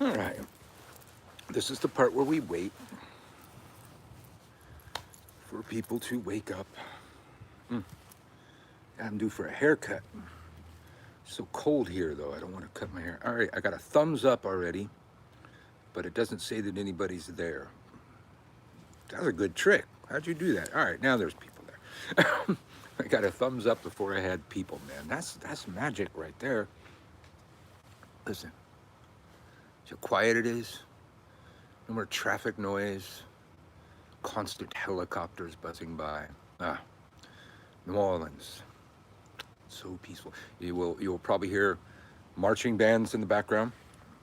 All right. This is the part where we wait for people to wake up. I'm due for a haircut. It's so cold here, though. I don't want to cut my hair. All right, I got a thumbs up already, but it doesn't say that anybody's there. That's a good trick. How'd you do that? All right, now there's people there. I got a thumbs up before I had people, man. That's magic right there. Listen, see how quiet it is? No more traffic noise, constant helicopters buzzing by. New Orleans, so peaceful. You will probably hear marching bands in the background.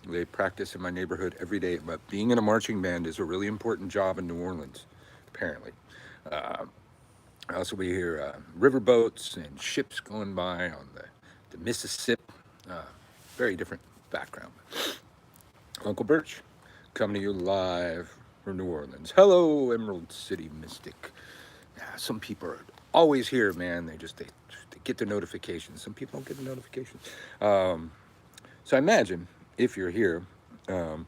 They practice in my neighborhood every day. But being in a marching band is a really important job in New Orleans, apparently. Also, we hear riverboats and ships going by on the Mississippi. Very different background. Uncle Birch, coming to you live from New Orleans. Hello, Emerald City Mystic. Yeah, some people are always here, man. They get the notifications. Some people don't get the notifications. So I imagine if you're here, hello,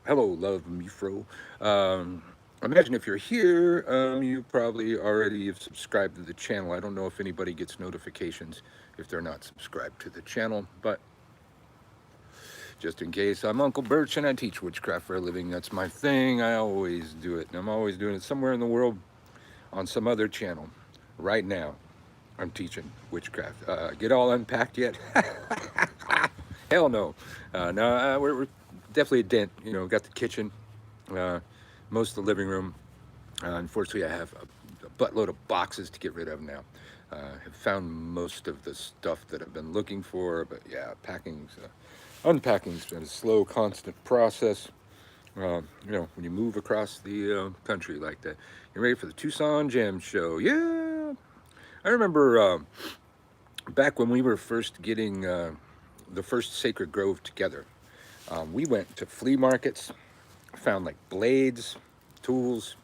love Mifro. Imagine if you're here, you probably already have subscribed to the channel. I don't know if anybody gets notifications if they're not subscribed to the channel, but just in case, I'm Uncle Birch and I teach witchcraft for a living. That's my thing. I always do it. And I'm always doing it somewhere in the world on some other channel. Right now, I'm teaching witchcraft. Get all unpacked yet? Hell no. No, we're definitely a dent. You know, got the kitchen, most of the living room. Unfortunately, I have a buttload of boxes to get rid of now. Have found most of the stuff that I've been looking for, but yeah, unpacking's been a slow, constant process. You know, when you move across the country like that. You're ready for the Tucson Gem Show. Yeah! I remember back when we were first getting the first Sacred Grove together, we went to flea markets, found like blades, tools,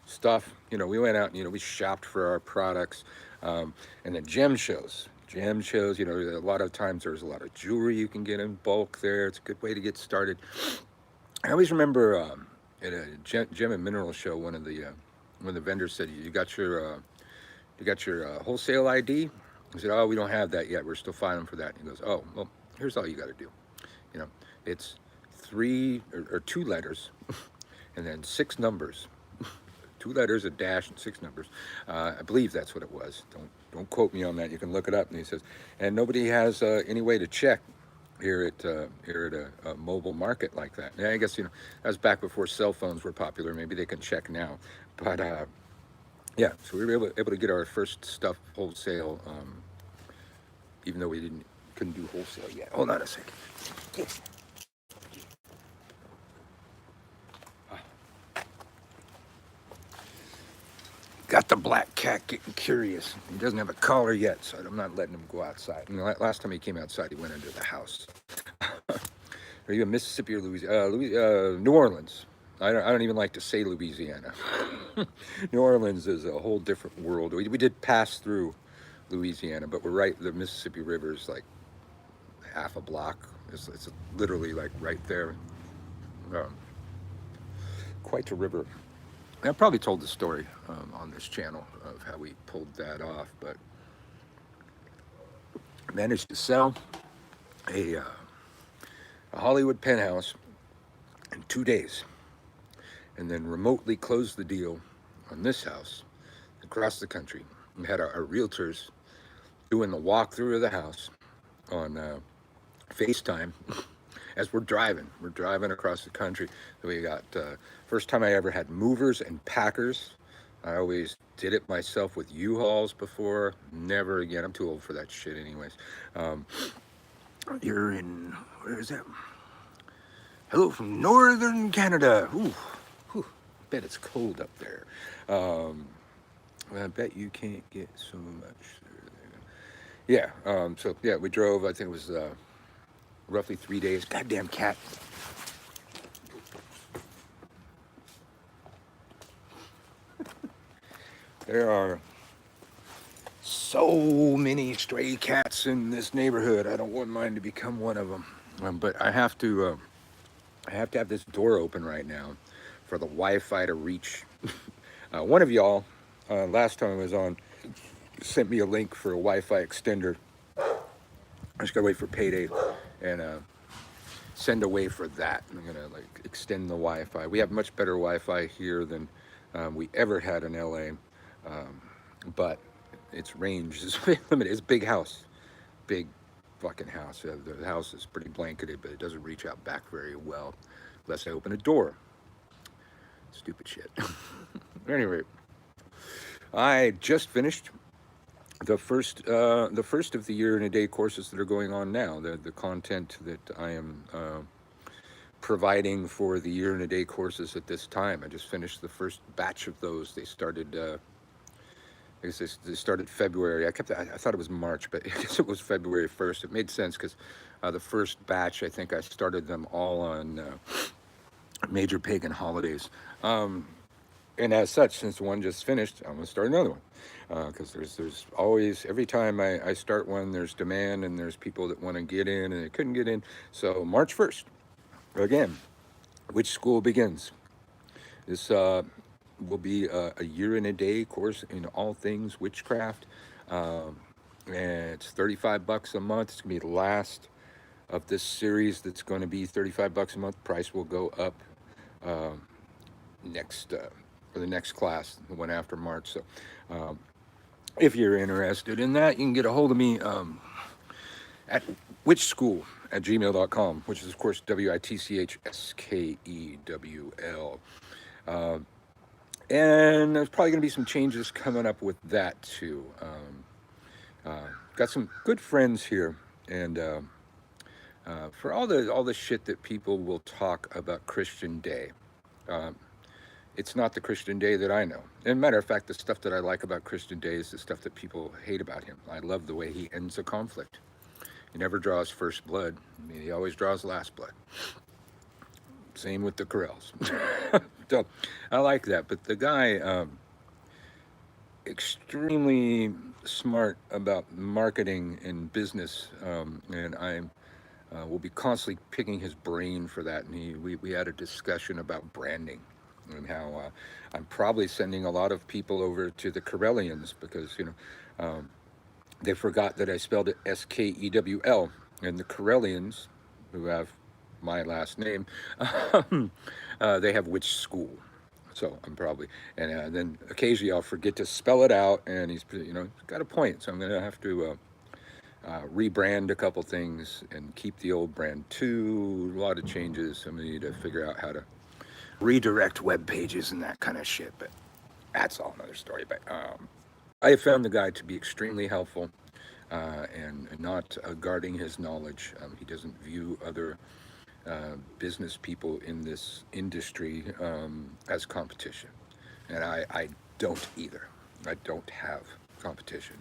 stuff. You know, we went out and, you know, we shopped for our products. And then gem shows, you know, a lot of times there's a lot of jewelry you can get in bulk there. It's a good way to get started. I always remember at a gem and mineral show, one of the vendors said, "You got your wholesale ID?" I said, "Oh, we don't have that yet. We're still filing for that." And he goes, "Oh, well, here's all you got to do. You know, it's 3 or 2 letters, and then 6 numbers." 2 letters, a dash, and 6 numbers. I believe that's what it was. Don't quote me on that. You can look it up. And he says, and nobody has any way to check here at a mobile market like that. And I guess, you know, that was back before cell phones were popular. Maybe they can check now. But yeah, so we were able to get our first stuff wholesale, even though we couldn't do wholesale yet. Hold on a second. Got the black cat getting curious. He doesn't have a collar yet, so I'm not letting him go outside. And last time he came outside, he went into the house. Are you in Mississippi or Louisiana? New Orleans. I don't even like to say Louisiana. New Orleans is a whole different world. We did pass through Louisiana, but we're right. The Mississippi River is like half a block. It's literally like right there. Quite a river. I probably told the story on this channel of how we pulled that off, but I managed to sell a Hollywood penthouse in 2 days, and then remotely closed the deal on this house across the country. We had our realtors doing the walkthrough of the house on FaceTime as we're driving. We're driving across the country. We got, first time I ever had movers and packers. I always did it myself with U-Hauls before. Never again. I'm too old for that shit anyways. You're in, where is that? Hello from Northern Canada. Ooh, I bet it's cold up there. I bet you can't get so much. Yeah, so yeah, we drove, I think it was roughly 3 days. Goddamn cat. There are so many stray cats in this neighborhood. I don't want mine to become one of them. But I have to have this door open right now for the Wi-Fi to reach. One of y'all, last time I was on, sent me a link for a Wi-Fi extender. I just gotta wait for payday and send away for that. I'm gonna like extend the Wi-Fi. We have much better Wi-Fi here than we ever had in LA, but its range is limited. It's a big house, big fucking house. The house is pretty blanketed, but it doesn't reach out back very well unless I open a door. Stupid shit. Anyway, I just finished the first of the year in a day courses that are going on now. The content that I am providing for the year in a day courses at this time. I just finished the first batch of those. They started. I guess they started February. I thought it was March, but I guess it was February 1st. It made sense because the first batch, I think I started them all on major pagan holidays. And as such, since one just finished, I'm gonna start another one because there's always every time I start one, there's demand and there's people that want to get in and they couldn't get in. So March 1st, again, WitchSkewl begins. This will be a year in a day course in all things witchcraft, and it's $35 a month. It's gonna be the last of this series. That's going to be $35 a month. Price will go up next for the next class, the one after March. So if you're interested in that, you can get a hold of me at witchskewl@gmail.com, which is of course WITCHSKEWL. And there's probably going to be some changes coming up with that too. Got some good friends here, and for all the shit that people will talk about Christian Day, it's not the Christian Day that I know. And matter of fact, the stuff that I like about Christian Day is the stuff that people hate about him. I love the way he ends a conflict. He never draws first blood. I mean, he always draws last blood. Same with the Corrals. So I like that. But the guy, extremely smart about marketing and business, and I will be constantly picking his brain for that. And we had a discussion about branding and how I'm probably sending a lot of people over to the Corellians because they forgot that I spelled it SKEWL, and the Corellians, who have my last name, they have WitchSkewl. So I'm probably, and then occasionally I'll forget to spell it out, and he's got a point. So I'm going to have to rebrand a couple things and keep the old brand too. A lot of changes. I'm going to need to figure out how to redirect web pages and that kind of shit. But that's all another story. But I have found the guy to be extremely helpful and not guarding his knowledge. He doesn't view other business people in this industry as competition. And I don't either. I don't have competition.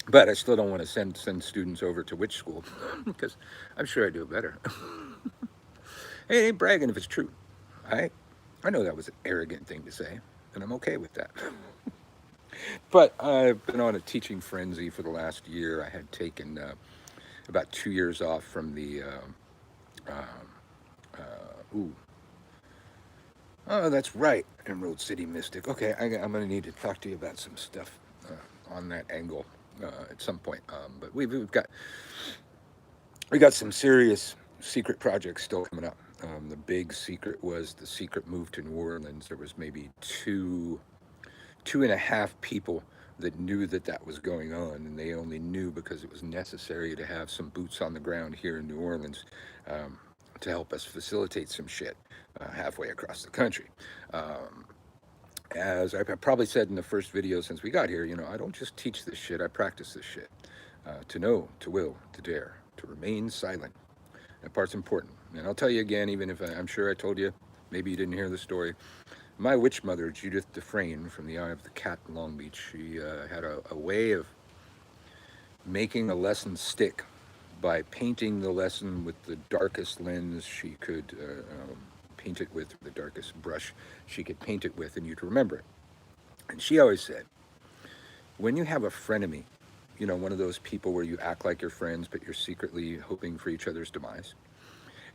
But I still don't want to send students over to WitchSkewl because I'm sure I do it better. Hey, it ain't bragging if it's true. I know that was an arrogant thing to say, and I'm okay with that. But I've been on a teaching frenzy for the last year. I had taken about 2 years off from the oh, that's right, Emerald City Mystic. Okay, I'm going to need to talk to you about some stuff on that angle at some point. But we got some serious secret projects still coming up. The big secret was the secret move to New Orleans. There was maybe two and a half people that knew that was going on, and they only knew because it was necessary to have some boots on the ground here in New Orleans to help us facilitate some shit halfway across the country. As I probably said in the first video since we got here, I don't just teach this shit, I practice this shit. To know, to will, to dare, to remain silent. That part's important. And I'll tell you again, even if I'm sure I told you, maybe you didn't hear the story. My witch mother, Judith Dufresne from the Eye of the Cat in Long Beach, she had a way of making a lesson stick by painting the lesson with the darkest lens she could paint it with, the darkest brush she could paint it with, and you'd remember it. And she always said, when you have a frenemy, you know, one of those people where you act like you're friends, but you're secretly hoping for each other's demise,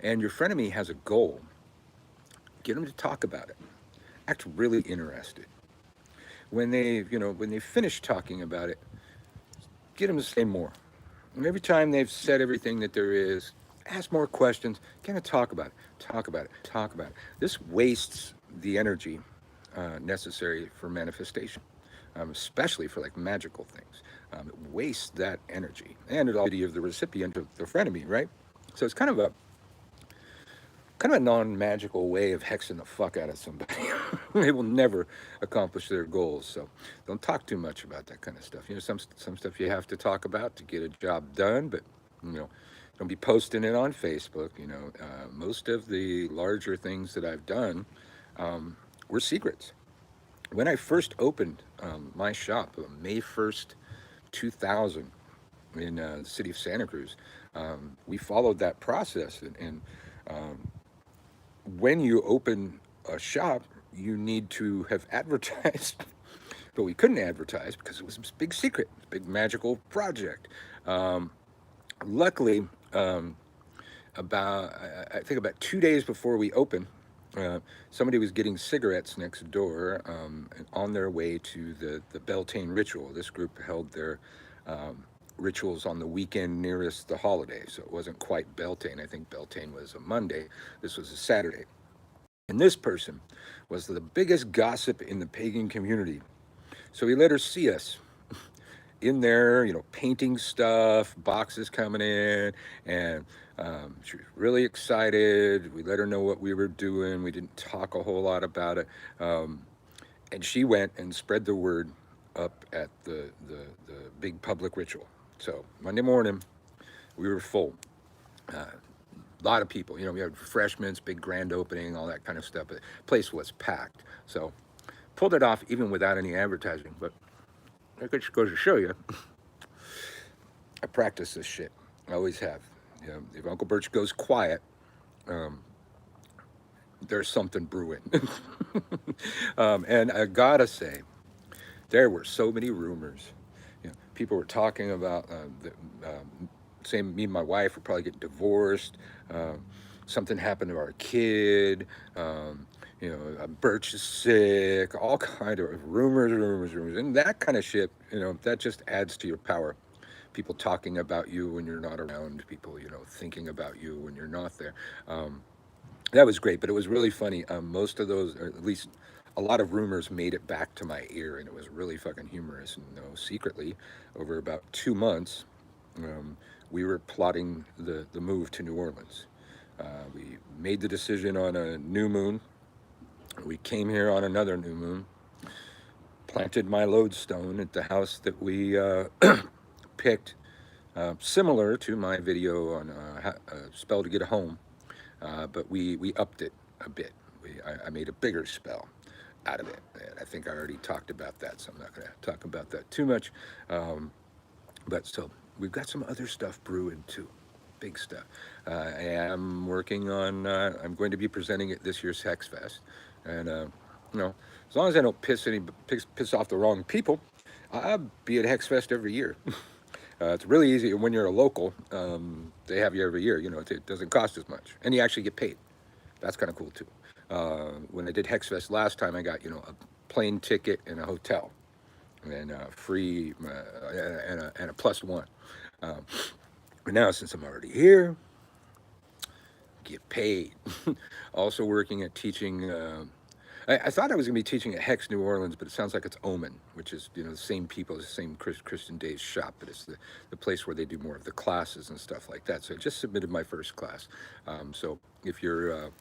and your frenemy has a goal, get them to talk about it. Act really interested. When they finish talking about it, get them to say more. And every time they've said everything that there is, ask more questions. Kind of talk about it. Talk about it. Talk about it. This wastes the energy necessary for manifestation, especially for like magical things. It wastes that energy, and it also of the recipient of the frenemy, right? So it's kind of a non-magical way of hexing the fuck out of somebody. They will never accomplish their goals. So don't talk too much about that kind of stuff. You know, some stuff you have to talk about to get a job done, but you know, don't be posting it on Facebook. You know, most of the larger things that I've done were secrets. When I first opened my shop, May 1st, 2000, in the city of Santa Cruz, we followed that process, and when you open a shop, you need to have advertised, but we couldn't advertise because it was a big secret, big magical project. Um, Luckily, about I think about 2 days before we opened, somebody was getting cigarettes next door and on their way to the Beltane ritual. This group held their rituals on the weekend nearest the holiday, so it wasn't quite Beltane. I think Beltane was a Monday. This was a Saturday. And this person was the biggest gossip in the pagan community. So he let her see us in there, you know, painting stuff, boxes coming in, and she was really excited. We let her know what we were doing. We didn't talk a whole lot about it. And she went and spread the word up at the big public ritual. So Monday morning, we were full. A lot of people, you know, we had refreshments, big grand opening, all that kind of stuff. But the place was packed. So pulled it off even without any advertising. But that just goes to show you, I practice this shit. I always have. You know, if Uncle Birch goes quiet, there's something brewing. And I gotta say, there were so many rumors. You know, people were talking about saying me and my wife would probably get divorced. Something happened to our kid. You know, Birch is sick. All kind of rumors, and that kind of shit. You know, that just adds to your power. People talking about you when you're not around. People, you know, thinking about you when you're not there. That was great, but it was really funny. Most of those, or at least a lot of rumors, made it back to my ear, and it was really fucking humorous. And you know, secretly, over about 2 months, we were plotting the move to New Orleans. We made the decision on a new moon. We came here on another new moon, planted my lodestone at the house that we picked, similar to my video on a spell to get a home, but we upped it a bit. I made a bigger spell out of it. And I think I already talked about that, so I'm not going to talk about that too much. But so we've got some other stuff brewing too. Big stuff. I am working on, I'm going to be presenting at this year's Hex Fest. And, you know, as long as I don't piss off the wrong people, I'll be at Hex Fest every year. It's really easy when you're a local. They have you every year. You know, it doesn't cost as much, and you actually get paid. That's kind of cool too. When I did Hex Fest last time, I got, you know, a plane ticket and a hotel, and free and a +1. But now, since I'm already here, get paid. Also working at teaching. I thought I was going to be teaching at Hex New Orleans, but it sounds like it's Omen, which is, you know, the same people, the same Christian Days shop, but it's the place where they do more of the classes and stuff like that. So I just submitted my first class. So if you're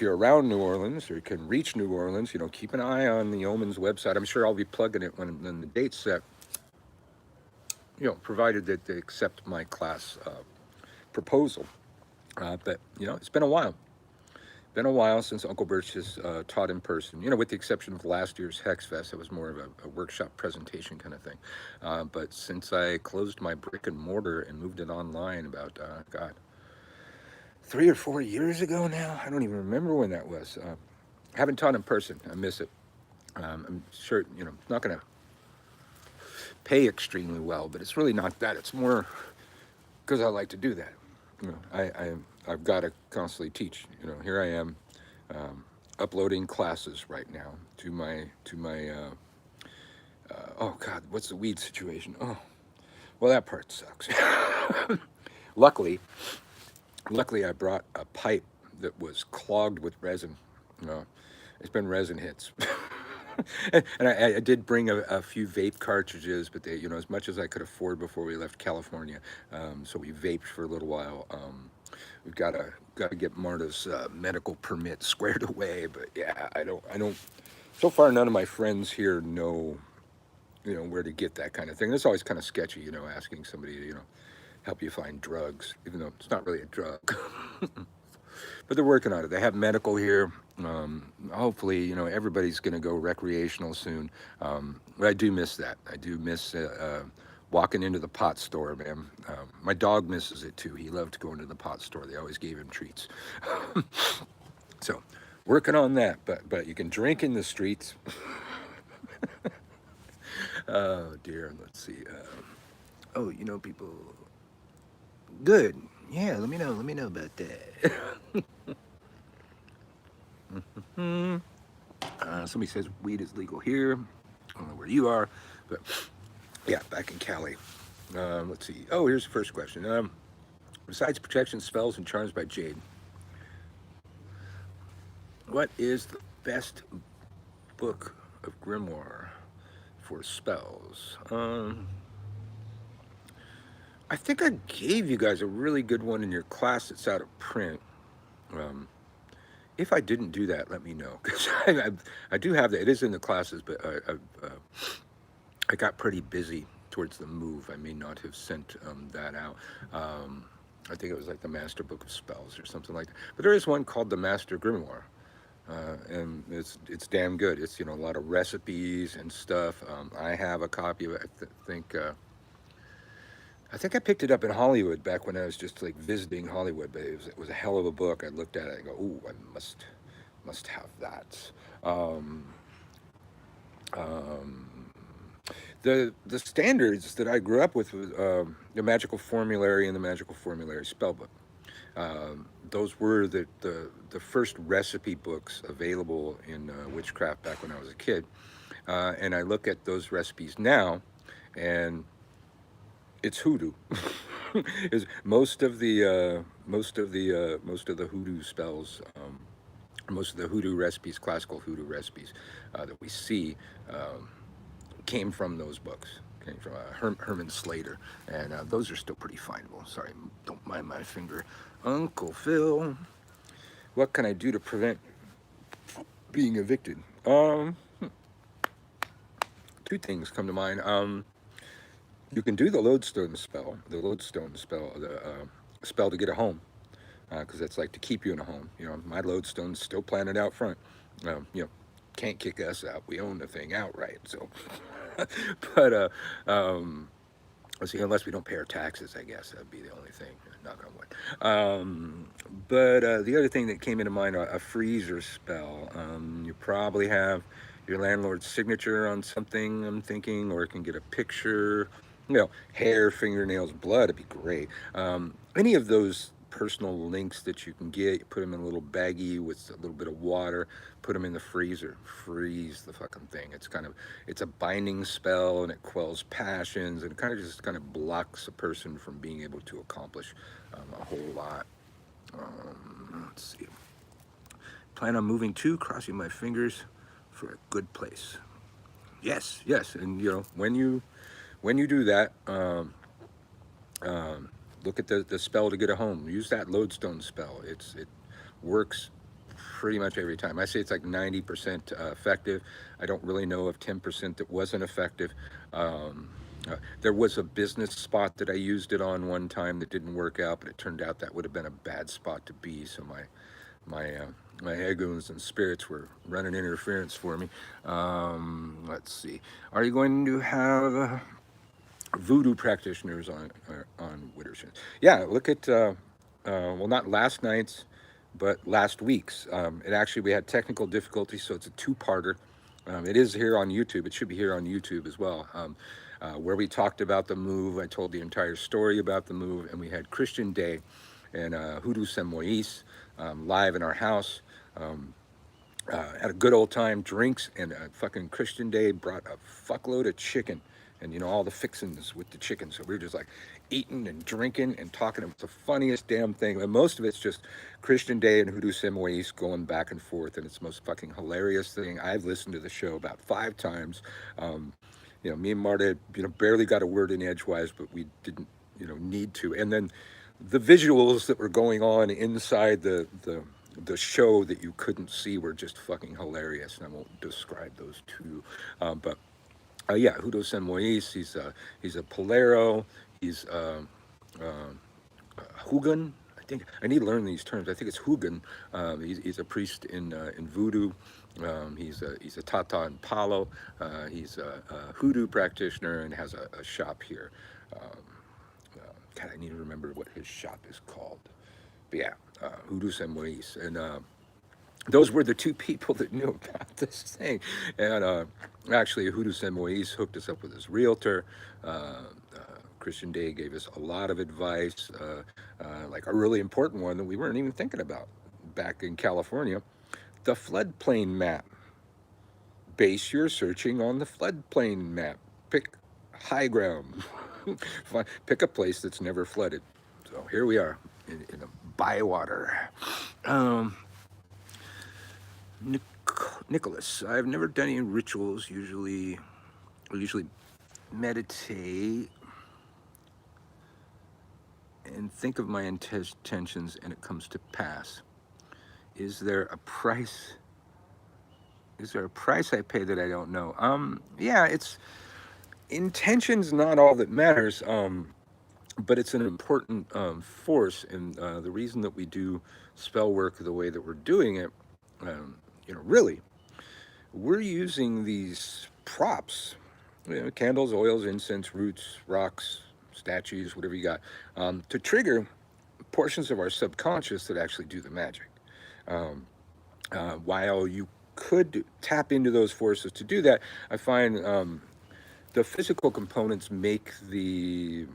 around New Orleans or you can reach New Orleans, you know, keep an eye on the Omen's website. I'm sure I'll be plugging it when the date's set. You know, provided that they accept my class proposal. But you know, it's been a while. Been a while since Uncle Birch has taught in person, you know, with the exception of last year's Hex Fest. It was more of a workshop presentation kind of thing. But since I closed my brick and mortar and moved it online about, God, 3 or 4 years ago now? I don't even remember when that was. Haven't taught in person. I miss it. I'm sure, you know, not going to pay extremely well, but it's really not that. It's more because I like to do that. You know, I've got to constantly teach. You know, here I am uploading classes right now to my oh God, what's the weed situation? Oh, well, that part sucks. luckily, luckily, I brought a pipe that was clogged with resin. Uh, it's been resin hits. And I did bring a few vape cartridges, but they, you know, as much as I could afford before we left California. So we vaped for a little while. We've got to get Marta's medical permit squared away. But yeah, I don't. So far, none of my friends here know, you know, where to get that kind of thing. It's always kind of sketchy, you know, asking somebody to, you know, help you find drugs, even though it's not really a drug. But they're working on it. They have medical here. Hopefully, you know, everybody's going to go recreational soon. But I do miss that. I do miss walking into the pot store, man. My dog misses it too. He loved going to the pot store. They always gave him treats. So, working on that. But you can drink in the streets. Oh dear. Let's see. Oh, you know, people. Good. Yeah. Let me know. Let me know about that. Somebody says weed is legal here. I don't know where you are, but yeah, back in Cali. Let's see. Oh, here's the first question. Besides protection spells and charms by Jade, what is the best book of grimoire for spells? I think I gave you guys a really good one in your class that's out of print. If I didn't do that, let me know, because I do have that. It is in the classes, but I got pretty busy towards the move. I may not have sent that out. I think it was like the Master Book of Spells or something like that. But there is one called the Master Grimoire, and it's damn good. It's, you know, a lot of recipes and stuff. I have a copy of it. I think I picked it up in Hollywood back when I was just like visiting Hollywood, but it was a hell of a book. I looked at it and go, "Ooh, I must have that." The standards that I grew up with was the Magical Formulary and the Magical Formulary Spellbook. Those were the first recipe books available in Witchcraft back when I was a kid, and I look at those recipes now, and it's hoodoo. Is most of the hoodoo spells, most of the hoodoo recipes, classical hoodoo recipes that we see, came from those books. Came from Herman Slater, and those are still pretty findable. Sorry, don't mind my finger. Uncle Phil, what can I do to prevent being evicted? Two things come to mind. You can do the lodestone spell, the spell to get a home, because that's like to keep you in a home. You know, my lodestone's still planted out front. You know, can't kick us out. We own the thing outright. So, but let's see, unless we don't pay our taxes, I guess that'd be the only thing. Knock on wood. But the other thing that came into mind, a freezer spell. You probably have your landlord's signature on something, I'm thinking, or it can get a picture. You know, hair, fingernails, blood, it'd be great. Any of those personal links that you can get, you put them in a little baggie with a little bit of water, put them in the freezer, freeze the fucking thing. It's a binding spell, and it quells passions, and it kind of blocks a person from being able to accomplish a whole lot. Let's see. Plan on moving to, crossing my fingers for a good place. Yes, and you know, when you do that, look at the spell to get a home. Use that lodestone spell. It works pretty much every time. I say it's like 90% effective. I don't really know of 10% that wasn't effective. There was a business spot that I used it on one time that didn't work out, but it turned out that would have been a bad spot to be. So my egos and spirits were running interference for me. Let's see. Are you going to have voodoo practitioners on Wittershins? Yeah, look at well, not last night's, but last week's. We had technical difficulties, so it's a two-parter. It is here on YouTube. It should be here on YouTube as well. where we talked about the move. I told the entire story about the move, and we had Christian Day and Hoodoo Samois live in our house. Um, had a good old time, drinks, and fucking Christian Day brought a fuckload of chicken and, you know, all the fixings with the chicken. So we were just like eating and drinking and talking. It was the funniest damn thing. And most of it's just Christian Day and Hoodoo Samois going back and forth. And it's the most fucking hilarious thing. I've listened to the show about 5 times. Um, you know, me and Marta, you know, barely got a word in edgewise, but we didn't, you know, need to. And then the visuals that were going on inside the show that you couldn't see were just fucking hilarious, and I won't describe those two. But yeah, Hudo San Mois, he's a Polero, he's Hugan. I think I need to learn these terms. I think it's Hugan. He's a priest in Voodoo. He's a Tata and Palo. He's a Hoodoo practitioner and has a shop here. Um, God, I need to remember what his shop is called. But yeah, Hoodoo San Mois. And those were the two people that knew about this thing. And actually, Hoodoo San Mois hooked us up with his realtor. Christian Day gave us a lot of advice, like a really important one that we weren't even thinking about back in California. The floodplain map. Base your searching on the floodplain map. Pick high ground. Pick a place that's never flooded. So here we are in a bywater. Nicholas, I've never done any rituals. I usually meditate and think of my intentions, and it comes to pass. Is there a price? Is there a price I pay that I don't know? Yeah, it's intention's not all that matters. But it's an important force, and the reason that we do spell work the way that we're doing it, you know, really, we're using these props, you know, candles, oils, incense, roots, rocks, statues, whatever you got, to trigger portions of our subconscious that actually do the magic. Um, while you could tap into those forces to do that, I find the physical components make the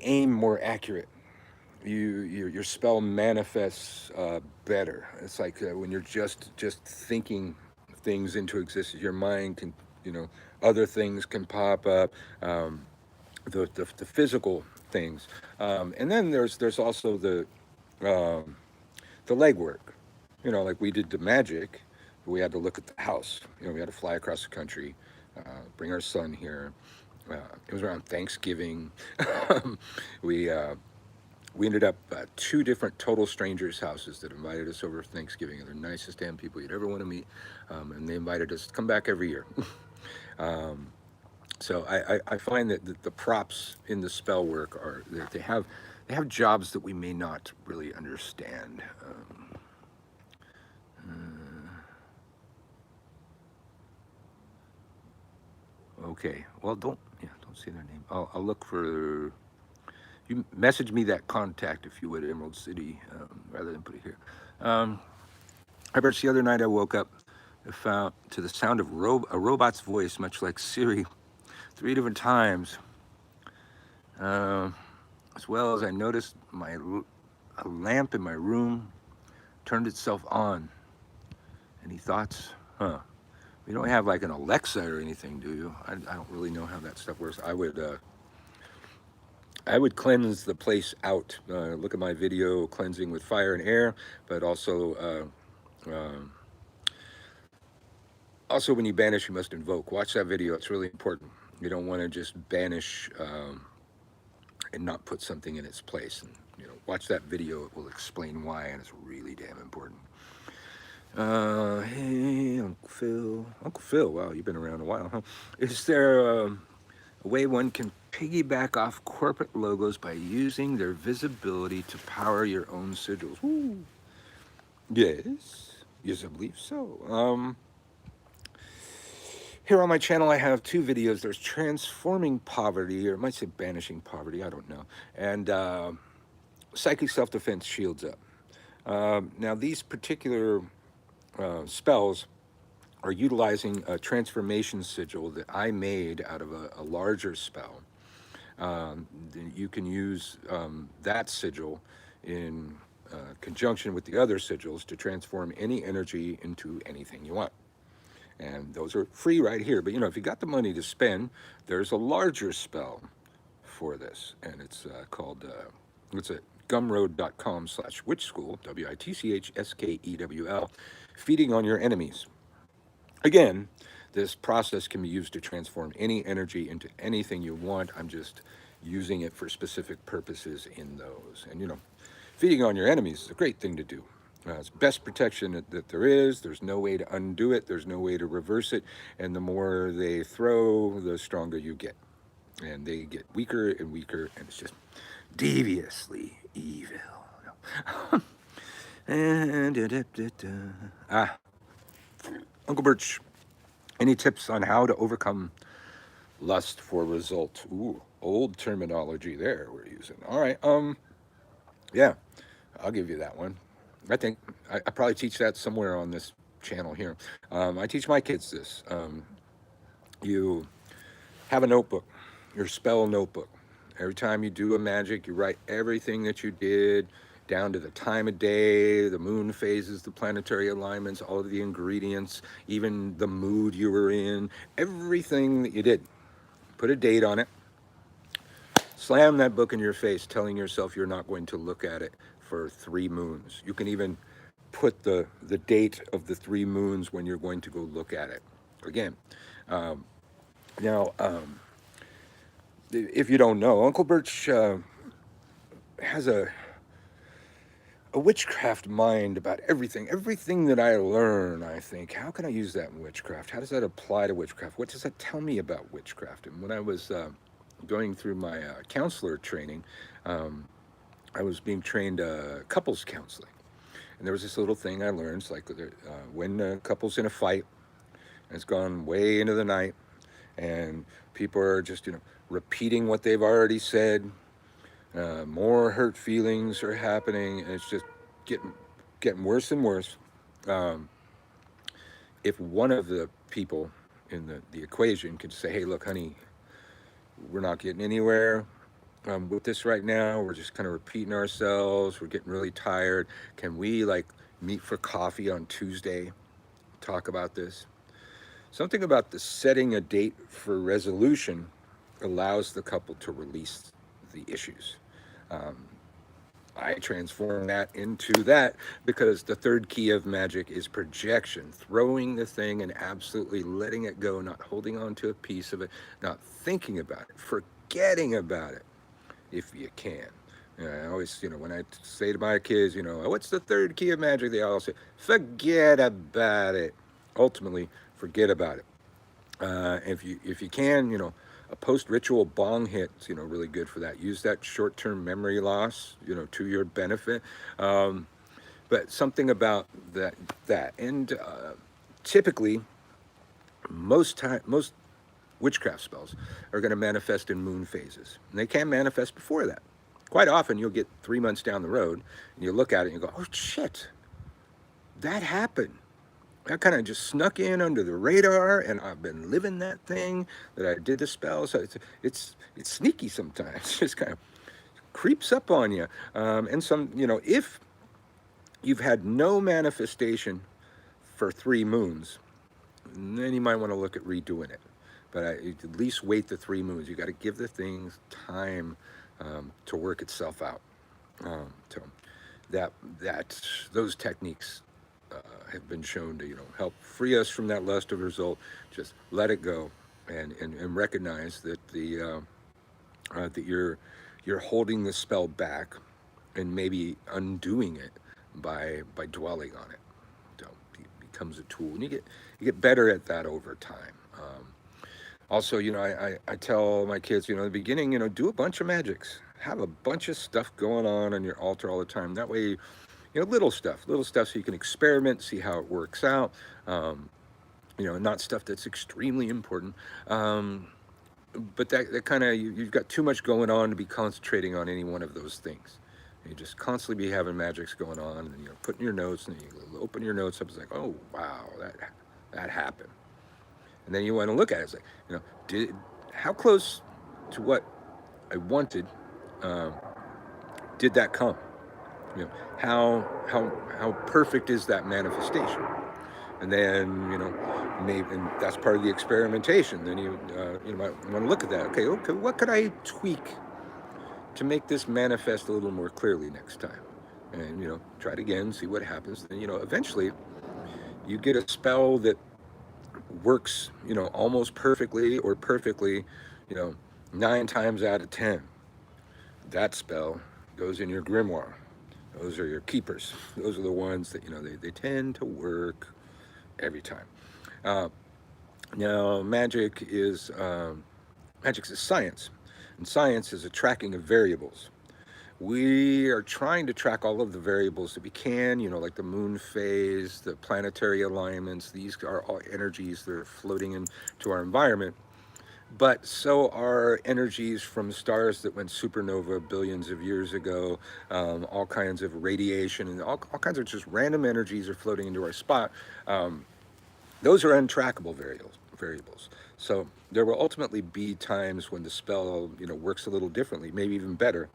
aim more accurate. Your spell manifests better. It's like when you're just thinking things into existence, your mind can, you know, other things can pop up, the physical things, and then there's also the legwork. You know, like we did the magic, we had to look at the house. You know, we had to fly across the country, bring our son here. It was around Thanksgiving. we we ended up at 2 different total strangers' houses that invited us over for Thanksgiving. They're the nicest damn people you'd ever want to meet, and they invited us to come back every year. um, so I find that the props in the spell work are that they have jobs that we may not really understand. Okay, well don't say their name. I'll look for. You message me that contact if you would, Emerald City, rather than put it here. I bet the other night I woke up found to the sound of a robot's voice, much like Siri, 3 different times. As well as I noticed a lamp in my room turned itself on. Any thoughts? Huh. You don't have like an Alexa or anything, do you? I don't really know how that stuff works. I would cleanse the place out. Look at my video, cleansing with fire and air, but also when you banish, you must invoke. Watch that video. It's really important. You don't want to just banish and not put something in its place. And, you know, watch that video. It will explain why, and it's really damn important. Hey, Uncle Phil. Uncle Phil, wow, you've been around a while, huh? Is there a way one can piggyback off corporate logos by using their visibility to power your own sigils? Ooh. Yes, I believe so. Here on my channel, I have 2 videos. There's transforming poverty, or it might say banishing poverty, I don't know, and psychic self-defense shields up. Now, these particular spells are utilizing a transformation sigil that I made out of a larger spell. Then you can use that sigil in conjunction with the other sigils to transform any energy into anything you want. And those are free right here. But if you got the money to spend, there's a larger spell for this, and it's called it's at gumroad.com/witchskewl, WITCHSKEWL, feeding on your enemies. Again, this process can be used to transform any energy into anything you want. I'm just using it for specific purposes in those. And feeding on your enemies is a great thing to do. It's best protection that there is. There's no way to undo it. There's no way to reverse it. And the more they throw, the stronger you get. And they get weaker and weaker, and it's just deviously evil. And Uncle Birch, any tips on how to overcome lust for result? Ooh, old terminology there we're using. All right. Yeah, I'll give you that one. I think I probably teach that somewhere on this channel here. I teach my kids this. You have a notebook, your spell notebook. Every time you do a magic, you write everything that you did, down to the time of day, the moon phases, the planetary alignments, all of the ingredients, even the mood you were in, everything that you did. Put a date on it. Slam that book in your face, telling yourself you're not going to look at it for 3 moons. You can even put the date of the 3 moons when you're going to go look at it. Again, now, if you don't know, Uncle Birch has a witchcraft mind about everything. Everything that I learn, I think, how can I use that in witchcraft? How does that apply to witchcraft? What does that tell me about witchcraft? And when I was going through my counselor training, I was being trained couples counseling. And there was this little thing I learned. It's like when a couple's in a fight, and it's gone way into the night, and people are just, repeating what they've already said. More hurt feelings are happening, and it's just getting worse and worse. If one of the people in the equation could say, hey, look, honey, we're not getting anywhere with this right now. We're just kind of repeating ourselves. We're getting really tired. Can we meet for coffee on Tuesday, talk about this? Something about the setting a date for resolution allows the couple to release the issues. I transform that into that because the third key of magic is projection, throwing the thing and absolutely letting it go, not holding on to a piece of it, not thinking about it, forgetting about it if you can. I always, when I say to my kids, what's the third key of magic? They all say, forget about it. Ultimately, forget about it. If you can, a post-ritual bong hit is, really good for that. Use that short-term memory loss, to your benefit. But something about that. And typically, most witchcraft spells are going to manifest in moon phases. And they can manifest before that. Quite often, you'll get 3 months down the road, and you look at it and you go, oh, shit, that happened. That kind of just snuck in under the radar, and I've been living that thing that I did the spell. So it's sneaky sometimes. It just kind of creeps up on you. And some, if you've had no manifestation for 3 moons, then you might want to look at redoing it. But at least wait the 3 moons. You got to give the things time to work itself out. So those techniques have been shown to help free us from that lust of result. Just let it go, and recognize that that you're holding the spell back, and maybe undoing it by dwelling on it. So it becomes a tool, and you get better at that over time. Also, I tell my kids, in the beginning, do a bunch of magics, have a bunch of stuff going on your altar all the time. That way, little stuff so you can experiment, see how it works out, not stuff that's extremely important. But that kind of, you've got too much going on to be concentrating on any one of those things. You just constantly be having magics going on, and putting your notes, and you open your notes up, it's like, oh, wow, that happened. And then you want to look at it. It's like, how close to what I wanted um, did that come? You know, how perfect is that manifestation? And then maybe, and that's part of the experimentation. Then you might want to look at that. Okay, what could I tweak to make this manifest a little more clearly next time? And try it again, see what happens. Then eventually you get a spell that works almost perfectly or perfectly, you know 9 times out of 10. That spell goes in your grimoire. Those are your keepers. Those are the ones that they tend to work every time. Uh, Now, magic is science, and science is a tracking of variables. We are trying to track all of the variables that we can, like the moon phase, the planetary alignments. These are all energies that are floating into our environment. But so are energies from stars that went supernova billions of years ago. All kinds of radiation and all kinds of just random energies are floating into our spot. Um, those are untrackable variables. So there will ultimately be times when the spell, works a little differently, maybe even better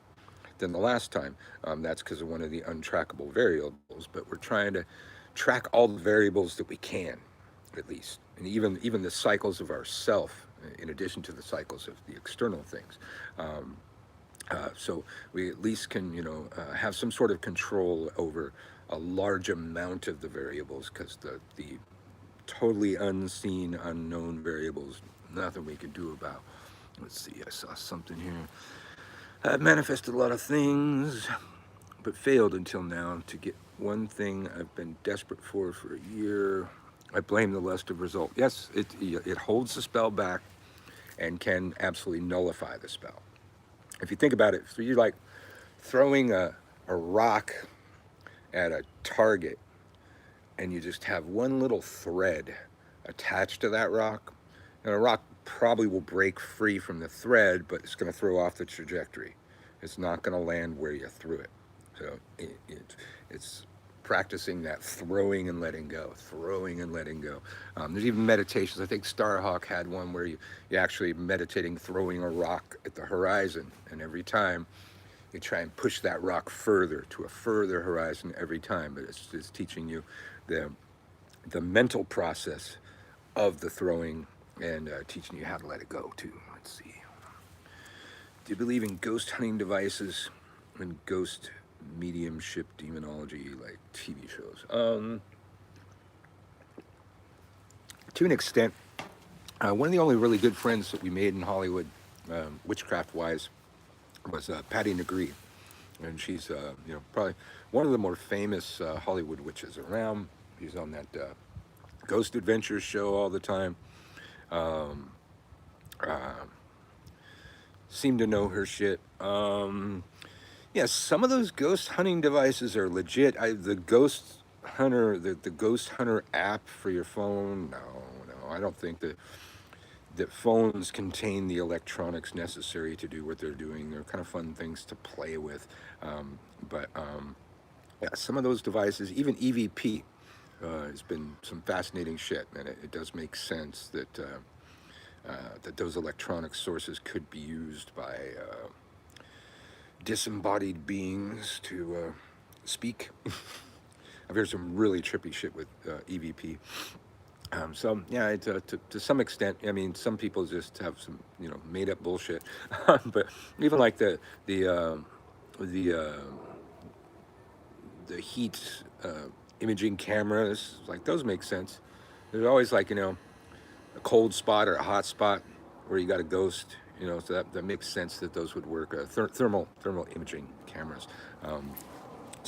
than the last time. That's because of one of the untrackable variables. But we're trying to track all the variables that we can, at least, and even the cycles of ourself, in addition to the cycles of the external things. So we at least can, have some sort of control over a large amount of the variables, because the totally unseen, unknown variables, nothing we can do about. Let's see, I saw something here. I've manifested a lot of things, but failed until now to get one thing I've been desperate for a year. I blame the lust of result. Yes, it holds the spell back and can absolutely nullify the spell. If you think about it, so you're like throwing a rock at a target, and you just have one little thread attached to that rock, and a rock probably will break free from the thread, but it's going to throw off the trajectory. It's not going to land where you threw it. So it's practicing that throwing and letting go, throwing and letting go. There's even meditations. I think Starhawk had one where you actually meditating, throwing a rock at the horizon, and every time you try and push that rock further to a further horizon every time. But it's teaching you the mental process of the throwing, and teaching you how to let it go too. Let's see. Do you believe in ghost hunting devices and ghost mediumship demonology like TV shows? To an extent. One of the only really good friends that we made in Hollywood, witchcraft wise, was Patty Negree, and she's probably one of the more famous Hollywood witches around. She's on that Ghost Adventures show all the time. Um, uh, Seem to know her shit. Yeah, some of those ghost hunting devices are legit. The Ghost Hunter, the Ghost Hunter app for your phone. No, I don't think that phones contain the electronics necessary to do what they're doing. They're kind of fun things to play with. But yeah, some of those devices, even EVP, has been some fascinating shit, and it does make sense that those electronic sources could be used by disembodied beings to speak. I've heard some really trippy shit with EVP. So yeah, to some extent, I mean, some people just have some made up bullshit, but even like the the heat imaging cameras, like those make sense. There's always like a cold spot or a hot spot where you got a ghost. So that makes sense that those would work. Thermal imaging cameras. So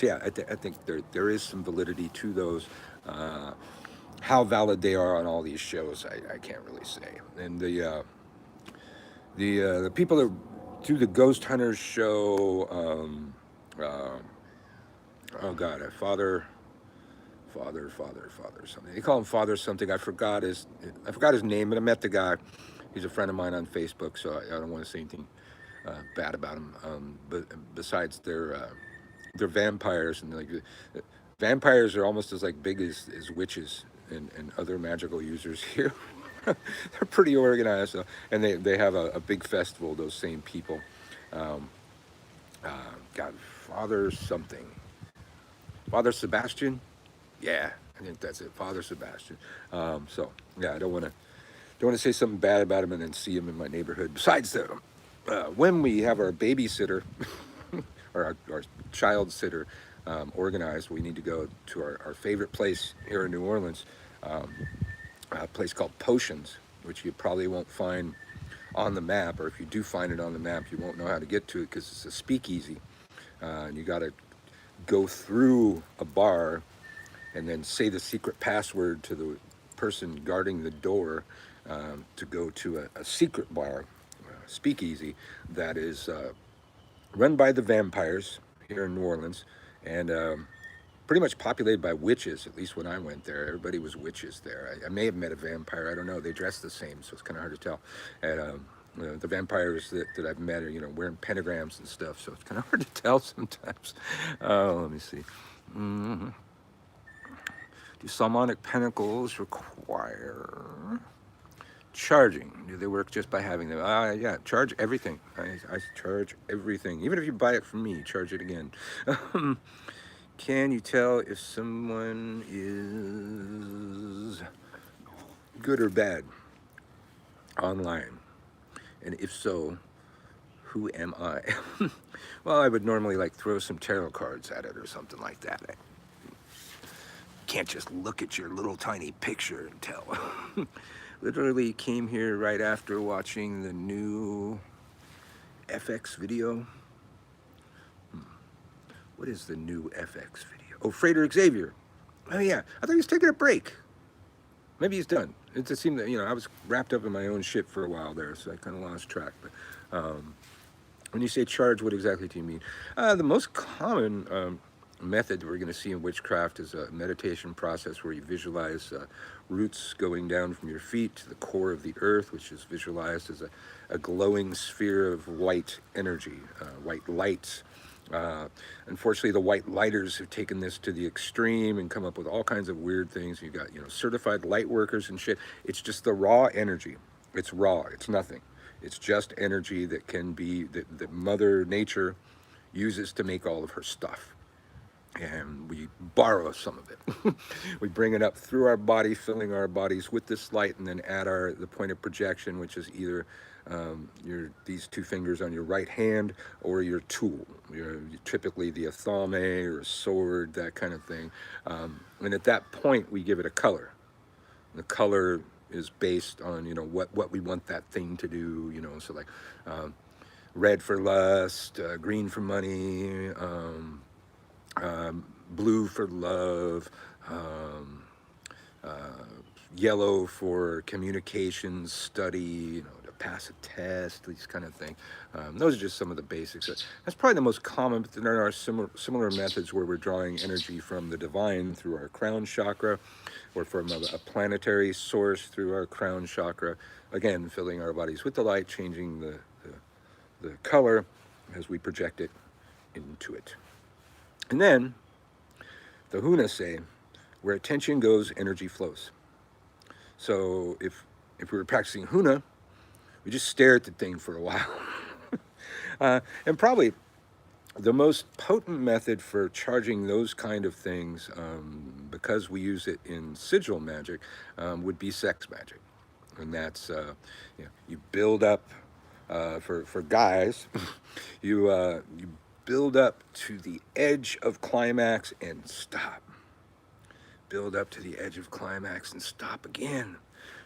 yeah, I think there is some validity to those. How valid they are on all these shows, I can't really say. And the people that do the Ghost Hunters show, uh, oh god, father something. They call him Father something. I forgot his name, but I met the guy. He's a friend of mine on Facebook, so I don't want to say anything bad about him. But besides, they're vampires, and like Vampires are almost as like big as witches and other magical users here. They're pretty organized, and they have a big festival. Those same people, um, God, Father something, Father Sebastian. Yeah, I think that's it, Father Sebastian. So yeah, I don't want to say something bad about him and then see him in my neighborhood. Besides that, when we have our babysitter or our child sitter organized, we need to go to our favorite place here in New Orleans, um, a place called Potions, which you probably won't find on the map, or if you do find it on the map, you won't know how to get to it because it's a speakeasy, and you got to go through a bar and then say the secret password to the person guarding the door to go to a secret bar, speakeasy, that is run by the vampires here in New Orleans, and pretty much populated by witches. At least when I went there, everybody was witches there. I may have met a vampire. I don't know. They dress the same, so it's kind of hard to tell. And the vampires that I've met are wearing pentagrams and stuff, so it's kind of hard to tell sometimes. Let me see. Mm-hmm. Do Salmonic Pentacles require charging? Do they work just by having them? Yeah, charge everything. I charge everything. Even if you buy it from me, charge it again. Can you tell if someone is good or bad online? And if so, who am I? Well, I would normally like throw some tarot cards at it or something like that. I can't just look at your little tiny picture and tell. Literally came here right after watching the new FX video. What is the new FX video? Oh, Frater Xavier. Oh yeah, I thought he was taking a break. Maybe he's done. It just seemed that I was wrapped up in my own shit for a while there, so I kind of lost track. But when you say charge, what exactly do you mean? The most common method that we're going to see in witchcraft is a meditation process where you visualize roots going down from your feet to the core of the earth, which is visualized as a glowing sphere of white energy, white light. Unfortunately, the white lighters have taken this to the extreme and come up with all kinds of weird things. You got certified light workers and shit. It's just the raw energy. It's raw. It's nothing. It's just energy that can be that Mother Nature uses to make all of her stuff. And we borrow some of it. We bring it up through our body, filling our bodies with this light, and then add the point of projection, which is either these two fingers on your right hand or your tool, typically the athame or a sword, that kind of thing. And at that point, we give it a color. The color is based on what we want that thing to do. So like red for lust, green for money. Blue for love, yellow for communications, study, to pass a test, these kind of things. Those are just some of the basics. That's probably the most common, but there are similar methods where we're drawing energy from the divine through our crown chakra, or from a planetary source through our crown chakra. Again, filling our bodies with the light, changing the color as we project it into it. And then, the Huna say, where attention goes, energy flows. So if we were practicing Huna, we just stare at the thing for a while. And probably the most potent method for charging those kind of things, because we use it in sigil magic, would be sex magic. And that's, you build up, for guys, you build up to the edge of climax and stop. Build up to the edge of climax and stop again.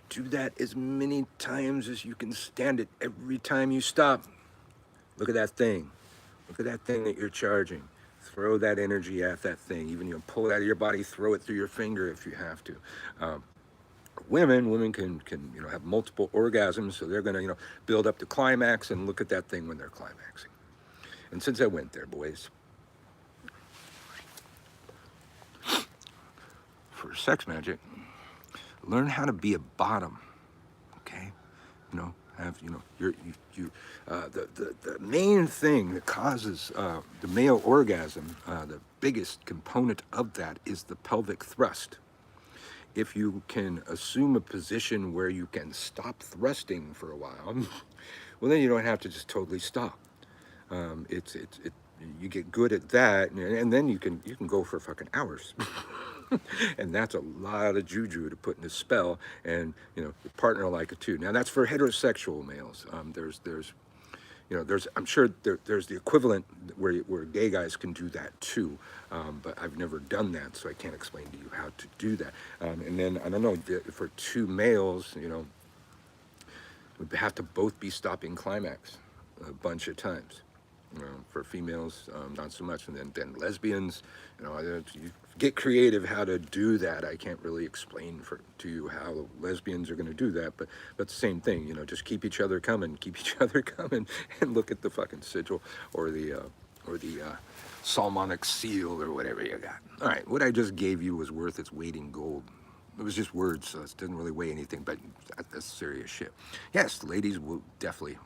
Do that as many times as you can stand it. Every time you stop, look at that thing. Look at that thing that you're charging. Throw that energy at that thing. Even pull it out of your body, throw it through your finger if you have to. Women can have multiple orgasms, so they're going to build up to climax and look at that thing when they're climaxing. And since I went there, boys, for sex magic, learn how to be a bottom, okay? have, the main thing that causes the male orgasm, the biggest component of that is the pelvic thrust. If you can assume a position where you can stop thrusting for a while, well, then you don't have to just totally stop. You get good at that, and then you can go for fucking hours. And that's a lot of juju to put in a spell, and your partner will like it too. Now that's for heterosexual males. I'm sure there's the equivalent where gay guys can do that too, but I've never done that, so I can't explain to you how to do that. And then I don't know, for two males, we have to both be stopping climax a bunch of times. For females, not so much. And then lesbians, you get creative how to do that. I can't really explain to you how lesbians are going to do that, but the same thing. Just keep each other coming, and look at the fucking sigil or the Solomonic seal or whatever you got. All right, what I just gave you was worth its weight in gold. It was just words, so it didn't really weigh anything, but that's serious shit. Yes, ladies will definitely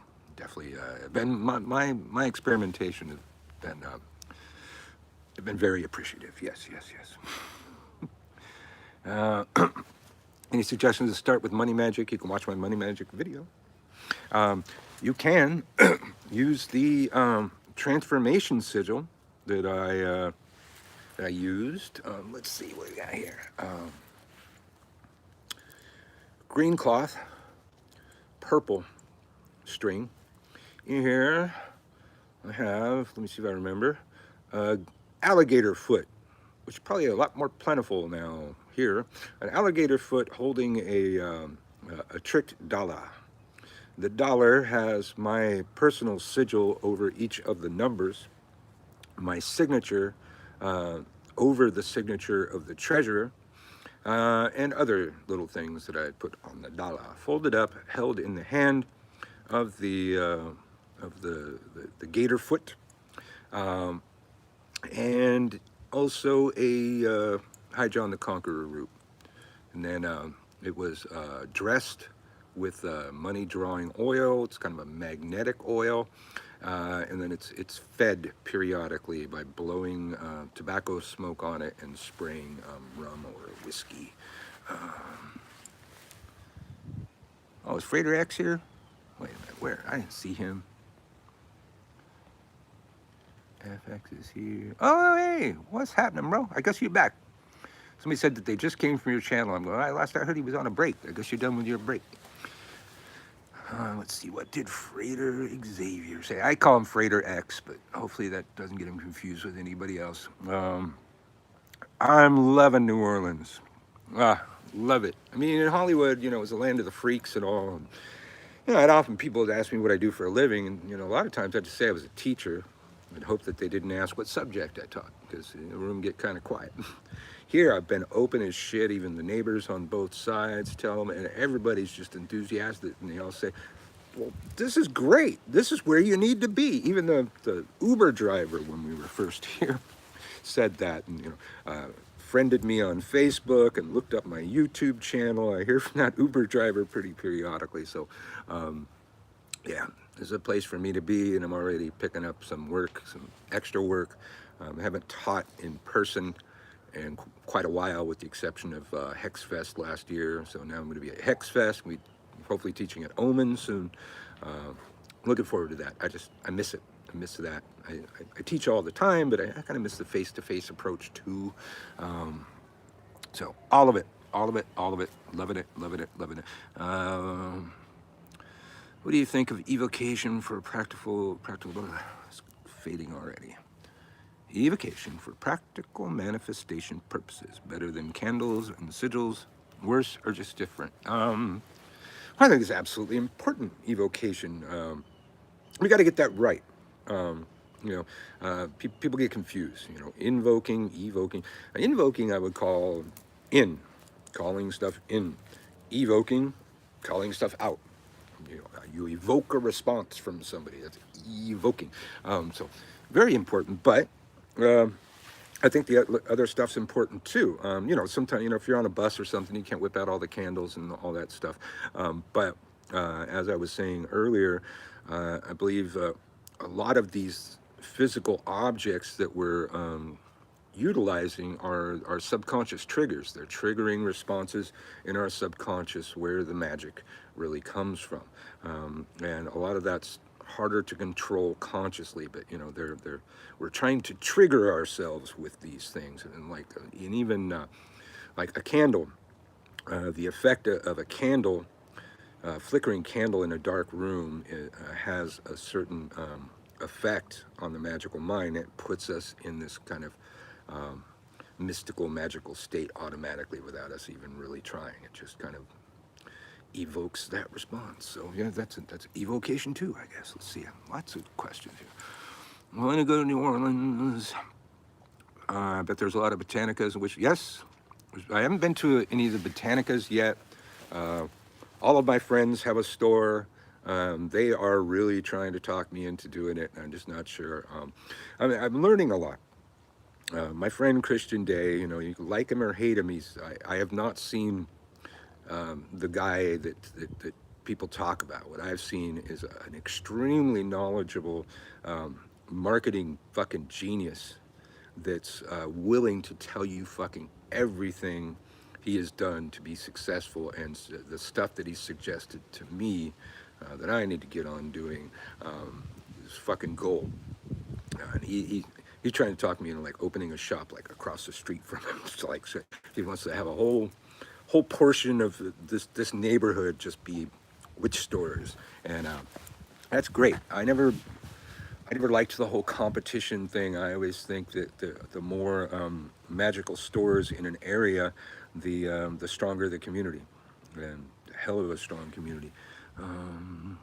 been my experimentation has been very appreciative. Yes. Any suggestions to start with money magic? You can watch my money magic video. You can use the transformation sigil that I used. Let's see what we got here. Green cloth, purple string. In here, I have, let me see if I remember, alligator foot, which is probably a lot more plentiful now here. An alligator foot holding a tricked dollar. The dollar has my personal sigil over each of the numbers, my signature over the signature of the treasurer, and other little things that I put on the dollar. Folded up, held in the hand of the gator foot, and also a High John the Conqueror root. And then it was dressed with money drawing oil. It's kind of a magnetic oil, and then it's fed periodically by blowing tobacco smoke on it and spraying rum or whiskey. Oh, is Frater X here? Wait a minute, where? I didn't see him. FX is here. Oh, hey, what's happening, bro? I guess you're back. Somebody said that they just came from your channel. I'm going, last I heard he was on a break. I guess you're done with your break. Let's see, what did Frater Xavier say? I call him Frater X, but hopefully that doesn't get him confused with anybody else. I'm loving New Orleans. Love it. I mean, in Hollywood, it was the land of the freaks and all. And, I'd often people would ask me what I do for a living, and a lot of times I'd just say I was a teacher. I'd hope that they didn't ask what subject I taught, because the room get kind of quiet. Here, I've been open as shit. Even the neighbors on both sides tell them, and everybody's just enthusiastic, and they all say, well, this is great. This is where you need to be. Even the Uber driver, when we were first here, said that, and friended me on Facebook and looked up my YouTube channel. I hear from that Uber driver pretty periodically. So, yeah, this is a place for me to be, and I'm already picking up some work, some extra work. I haven't taught in person in quite a while, with the exception of Hex Fest last year. So now I'm going to be at Hex Fest. We hopefully teaching at Omen soon. Looking forward to that. I miss it. I miss that. I teach all the time, but I kind of miss the face-to-face approach too. So all of it. Loving it. What do you think of evocation for practical? It's fading already. Evocation for practical manifestation purposes. Better than candles and sigils? Worse or just different? I think it's absolutely important, evocation. We got to get that right. People get confused. Invoking, evoking. Invoking, I would call calling stuff in. Evoking, calling stuff out. You evoke a response from somebody. That's evoking. So very important. But I think the other stuff's important too. Sometimes, if you're on a bus or something, you can't whip out all the candles and all that stuff. But As I was saying earlier, I believe a lot of these physical objects that we're utilizing are subconscious triggers. They're triggering responses in our subconscious where the magic really comes from. And a lot of that's harder to control consciously, but you know, we're trying to trigger ourselves with these things. And like, and even like a candle, the effect of a candle, flickering candle in a dark room has a certain effect on the magical mind. It puts us in this kind of um, mystical, magical state automatically without us even really trying. It just kind of evokes that response. So yeah, that's evocation too, I guess. Let's see, lots of questions here. I want to go to New Orleans. I bet there's a lot of botanicas, which yes, I haven't been to any of the botanicas yet. Uh, all of my friends have a store. They are really trying to talk me into doing it, and I'm just not sure. I mean, I'm learning a lot. My friend Christian Day, you know, you can like him or hate him. I have not seen the guy that people talk about. What I've seen is an extremely knowledgeable marketing fucking genius that's willing to tell you fucking everything he has done to be successful, and the stuff that he suggested to me that I need to get on doing is fucking gold. And he's trying to talk me into like opening a shop like across the street from him. It's like, so he wants to have a whole portion of this neighborhood just be witch stores, and that's great. I never liked the whole competition thing. I always think that the more magical stores in an area, the stronger the community, and a hell of a strong community. Um,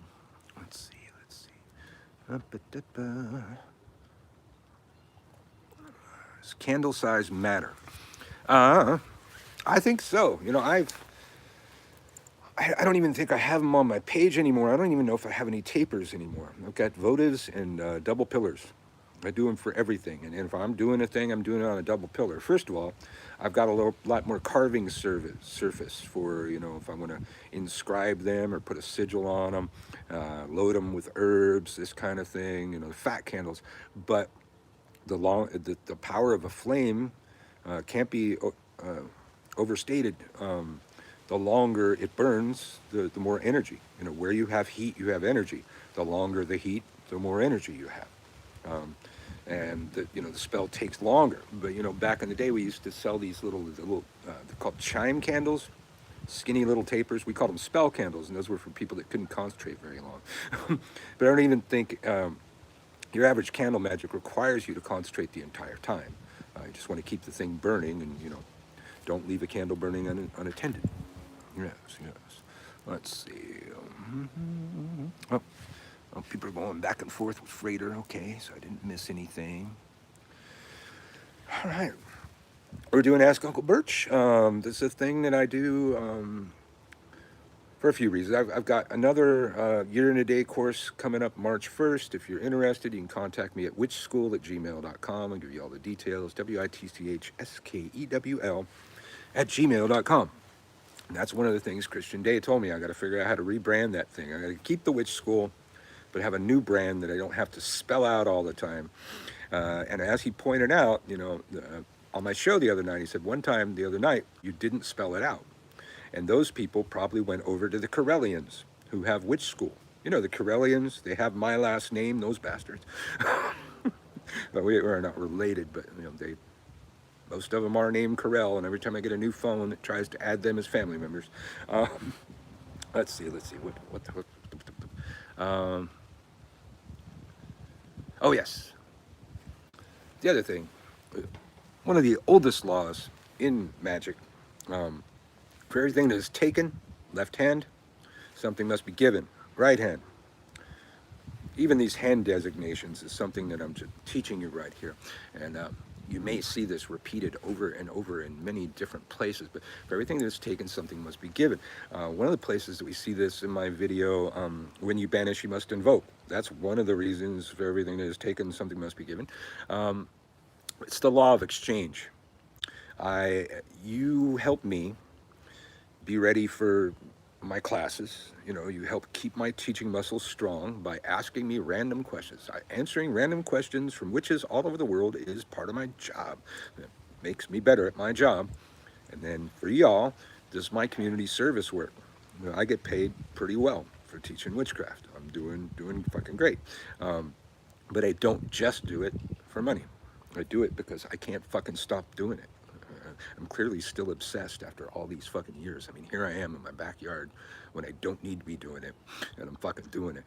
let's see. Does candle size matter? Uh, I think so. You know, I don't even think I have them on my page anymore. I don't even know if I have any tapers anymore. I've got votives and double pillars. I do them for everything. And if I'm doing a thing, I'm doing it on a double pillar. First of all, I've got a lot more carving surface for, you know, if I want to inscribe them or put a sigil on them, load them with herbs, this kind of thing, you know, the fat candles. But the power of a flame can't be overstated. The longer it burns, the more energy. You know, where you have heat, you have energy. The longer the heat, the more energy you have. And the spell takes longer. But you know, back in the day, we used to sell these little they're called chime candles, skinny little tapers. We called them spell candles, and those were for people that couldn't concentrate very long. But I don't even think your average candle magic requires you to concentrate the entire time. You just want to keep the thing burning, and you know, don't leave a candle burning unattended. Yes. Let's see. Oh, people are going back and forth with Freighter. Okay, so I didn't miss anything. All right. We're doing Ask Uncle Birch. This is a thing that I do for a few reasons. I've got another year in a day course coming up March 1st. If you're interested, you can contact me at witchskewl@gmail.com. I'll give you all the details. WITCHSKEWL@gmail.com. And that's one of the things Christian Day told me. I got to figure out how to rebrand that thing. I got to keep the Witch School, but have a new brand that I don't have to spell out all the time. And as he pointed out, you know, on my show the other night, he said one time the other night you didn't spell it out, and those people probably went over to the Corellians who have Witch School. You know, the Corellians, they have my last name. Those bastards. But we are not related. But you know, most of them are named Corell, and every time I get a new phone, it tries to add them as family members. Let's see. Oh yes. The other thing, one of the oldest laws in magic, for everything that is taken, left hand, something must be given, right hand. Even these hand designations is something that I'm just teaching you right here. And you may see this repeated over and over in many different places, but for everything that's taken, something must be given. One of the places that we see this in my video, when you banish, you must invoke. That's one of the reasons for everything that is taken, something must be given. It's the law of exchange. You help me be ready for my classes. You know, you help keep my teaching muscles strong by asking me random questions. Answering random questions from witches all over the world is part of my job. It makes me better at my job. And then for y'all, this is my community service work. You know, I get paid pretty well for teaching witchcraft. I'm doing fucking great. Um, but I don't just do it for money. I do it because I can't fucking stop doing it. I'm clearly still obsessed after all these fucking years. I mean, here I am in my backyard when I don't need to be doing it, and I'm fucking doing it.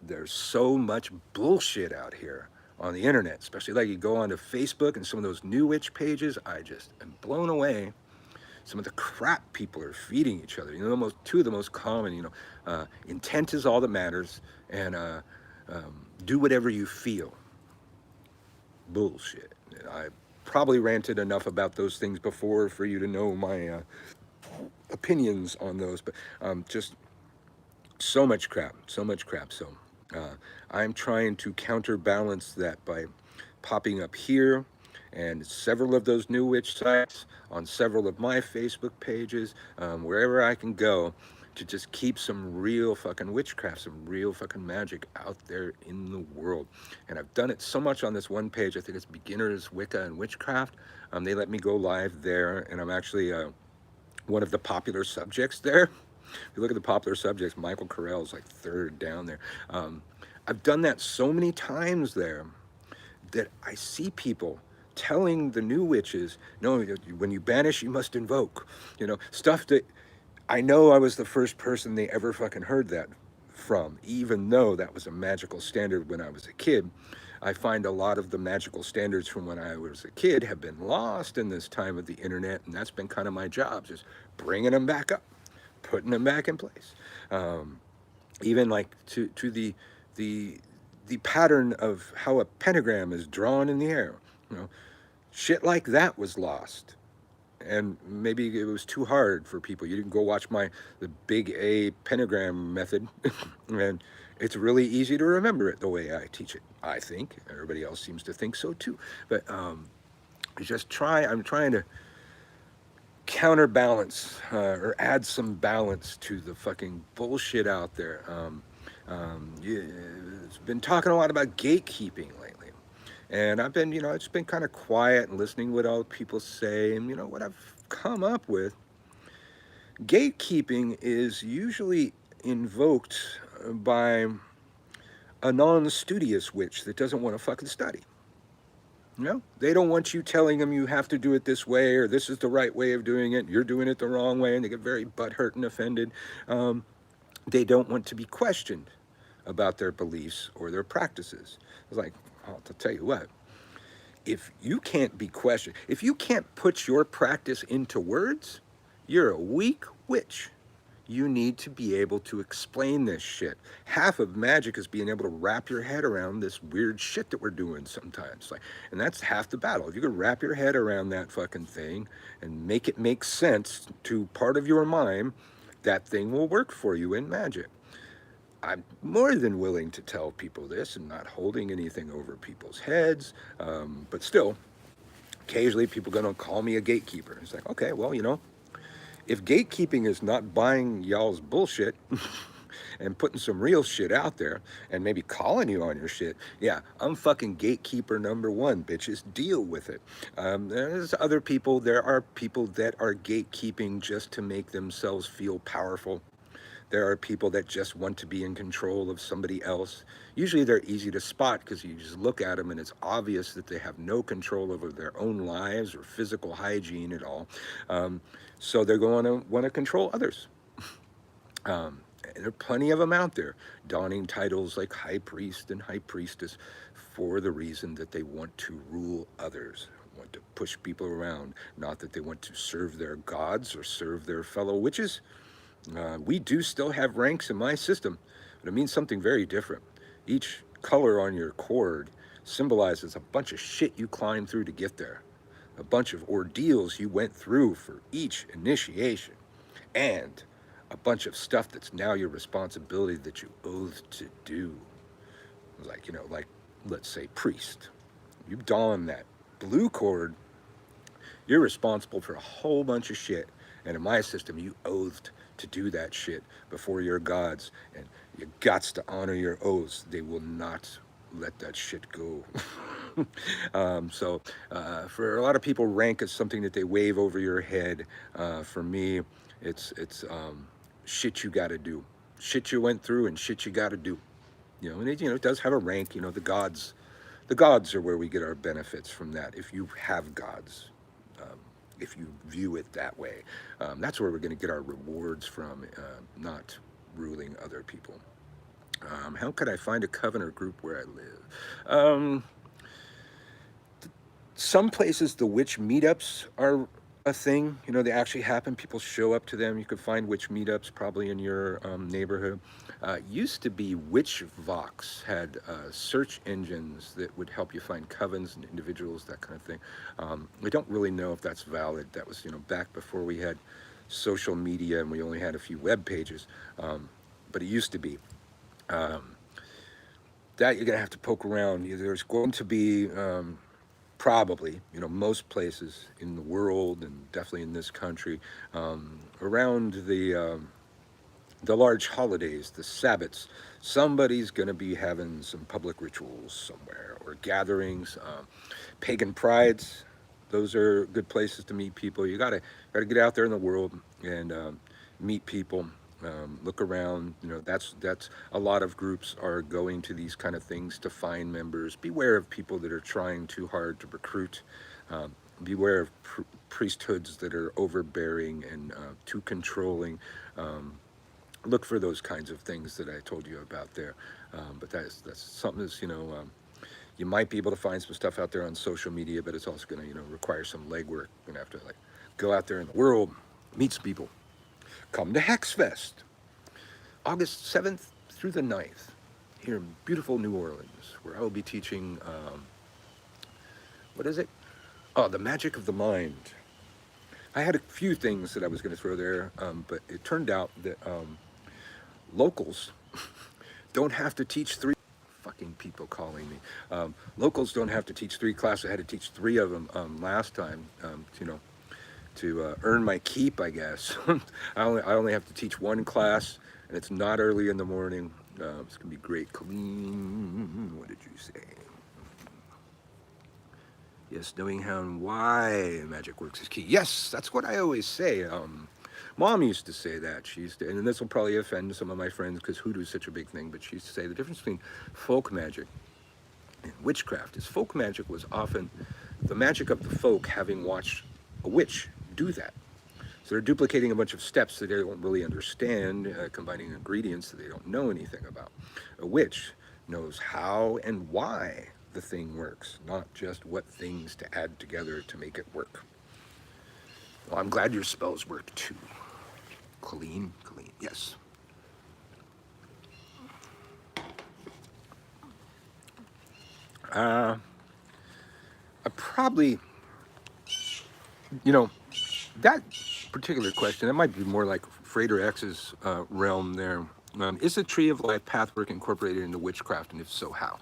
There's so much bullshit out here on the internet, especially like you go onto Facebook and some of those new witch pages. I just am blown away. Some of the crap people are feeding each other. You know, two of the most common. You know, intent is all that matters, and do whatever you feel. Bullshit. I probably ranted enough about those things before for you to know my opinions on those, but just so much crap, so much crap. So I'm trying to counterbalance that by popping up here and several of those new witch sites on several of my Facebook pages, wherever I can go, to just keep some real fucking witchcraft, some real fucking magic out there in the world. And I've done it so much on this one page. I think it's Beginners Wicca and Witchcraft. They let me go live there, and I'm actually one of the popular subjects there. If you look at the popular subjects, Michael Carell's like third down there. I've done that so many times there that I see people telling the new witches, no, when you banish, you must invoke. You know, stuff that I know I was the first person they ever fucking heard that from, even though that was a magical standard when I was a kid. I find a lot of the magical standards from when I was a kid have been lost in this time of the internet, and that's been kind of my job, just bringing them back up, putting them back in place. Even like to the pattern of how a pentagram is drawn in the air. You know, shit like that was lost. And maybe it was too hard for people. You didn't go watch the big A pentagram method, and it's really easy to remember it the way I teach it. I think everybody else seems to think so too. But I'm trying to counterbalance or add some balance to the fucking bullshit out there. Yeah, it's been talking a lot about gatekeeping lately. And I've been, it's been kind of quiet and listening what all people say. And, what I've come up with, gatekeeping is usually invoked by a non-studious witch that doesn't want to fucking study. They don't want you telling them you have to do it this way or this is the right way of doing it. You're doing it the wrong way, and they get very butthurt and offended. They don't want to be questioned about their beliefs or their practices. It's like, I'll tell you what, if you can't be questioned, if you can't put your practice into words, you're a weak witch. You need to be able to explain this shit. Half of magic is being able to wrap your head around this weird shit that we're doing sometimes. And that's half the battle. If you can wrap your head around that fucking thing and make it make sense to part of your mind, that thing will work for you in magic. I'm more than willing to tell people this and not holding anything over people's heads, but still, occasionally people are going to call me a gatekeeper. It's like, okay, well, if gatekeeping is not buying y'all's bullshit and putting some real shit out there and maybe calling you on your shit, yeah, I'm fucking gatekeeper number one, bitches. Deal with it. There are people that are gatekeeping just to make themselves feel powerful. There are people that just want to be in control of somebody else. Usually they're easy to spot because you just look at them and it's obvious that they have no control over their own lives or physical hygiene at all. So they're going to want to control others. And there are plenty of them out there, donning titles like High Priest and High Priestess for the reason that they want to rule others, want to push people around, not that they want to serve their gods or serve their fellow witches. We do still have ranks in my system, but it means something very different. Each color on your cord symbolizes a bunch of shit you climbed through to get there, a bunch of ordeals you went through for each initiation, and a bunch of stuff that's now your responsibility that you oath to do. Like, let's say priest. You don that blue cord, you're responsible for a whole bunch of shit. And in my system, you oathed to do that shit before your gods, and you gots to honor your oaths. They will not let that shit go. For a lot of people, rank is something that they wave over your head. For me, it's shit you got to do, shit you went through, and shit you got to do. It does have a rank. The gods are where we get our benefits from that. If you have gods, if you view it that way, that's where we're going to get our rewards from, not ruling other people. How could I find a coven or group where I live? Some places the witch meetups are a thing. They actually happen. People show up to them. You could find witch meetups probably in your neighborhood. Used to be WitchVox had search engines that would help you find covens and individuals, that kind of thing. We don't really know if that's valid. That was back before we had social media and we only had a few web pages. But it used to be. That you're gonna have to poke around. There's going to be probably, most places in the world and definitely in this country, around the large holidays, the Sabbats, somebody's going to be having some public rituals somewhere or gatherings, pagan prides. Those are good places to meet people. You gotta get out there in the world and meet people. Look around. That's a lot of groups are going to these kind of things to find members. Beware of people that are trying too hard to recruit. Beware of priesthoods that are overbearing and too controlling. Look for those kinds of things that I told you about there. But that's something that's you might be able to find some stuff out there on social media, but it's also going to require some legwork. You're going to have to go out there in the world, meet some people. Come to Hexfest, August 7th through the 9th, here in beautiful New Orleans, where I will be teaching, what is it? Oh, the magic of the mind. I had a few things that I was going to throw there, but it turned out that locals don't have to teach three. Fucking people calling me. Locals don't have to teach 3 classes. I had to teach 3 of them last time, to earn my keep, I guess. I only have to teach 1 class, and it's not early in the morning. It's gonna be great. Clean. What did you say? Yes, knowing how and why magic works is key. Yes, that's what I always say. Mom used to say that. She used to, and this will probably offend some of my friends because hoodoo is such a big thing, but she used to say the difference between folk magic and witchcraft is folk magic was often the magic of the folk having watched a witch do that. So they're duplicating a bunch of steps that they don't really understand, combining ingredients that they don't know anything about. A witch knows how and why the thing works, not just what things to add together to make it work. Well, I'm glad your spells work too. Colleen, yes. I probably, that particular question, that might be more like Frater X's realm there. Is the Tree of Life pathwork incorporated into witchcraft, and if so, how?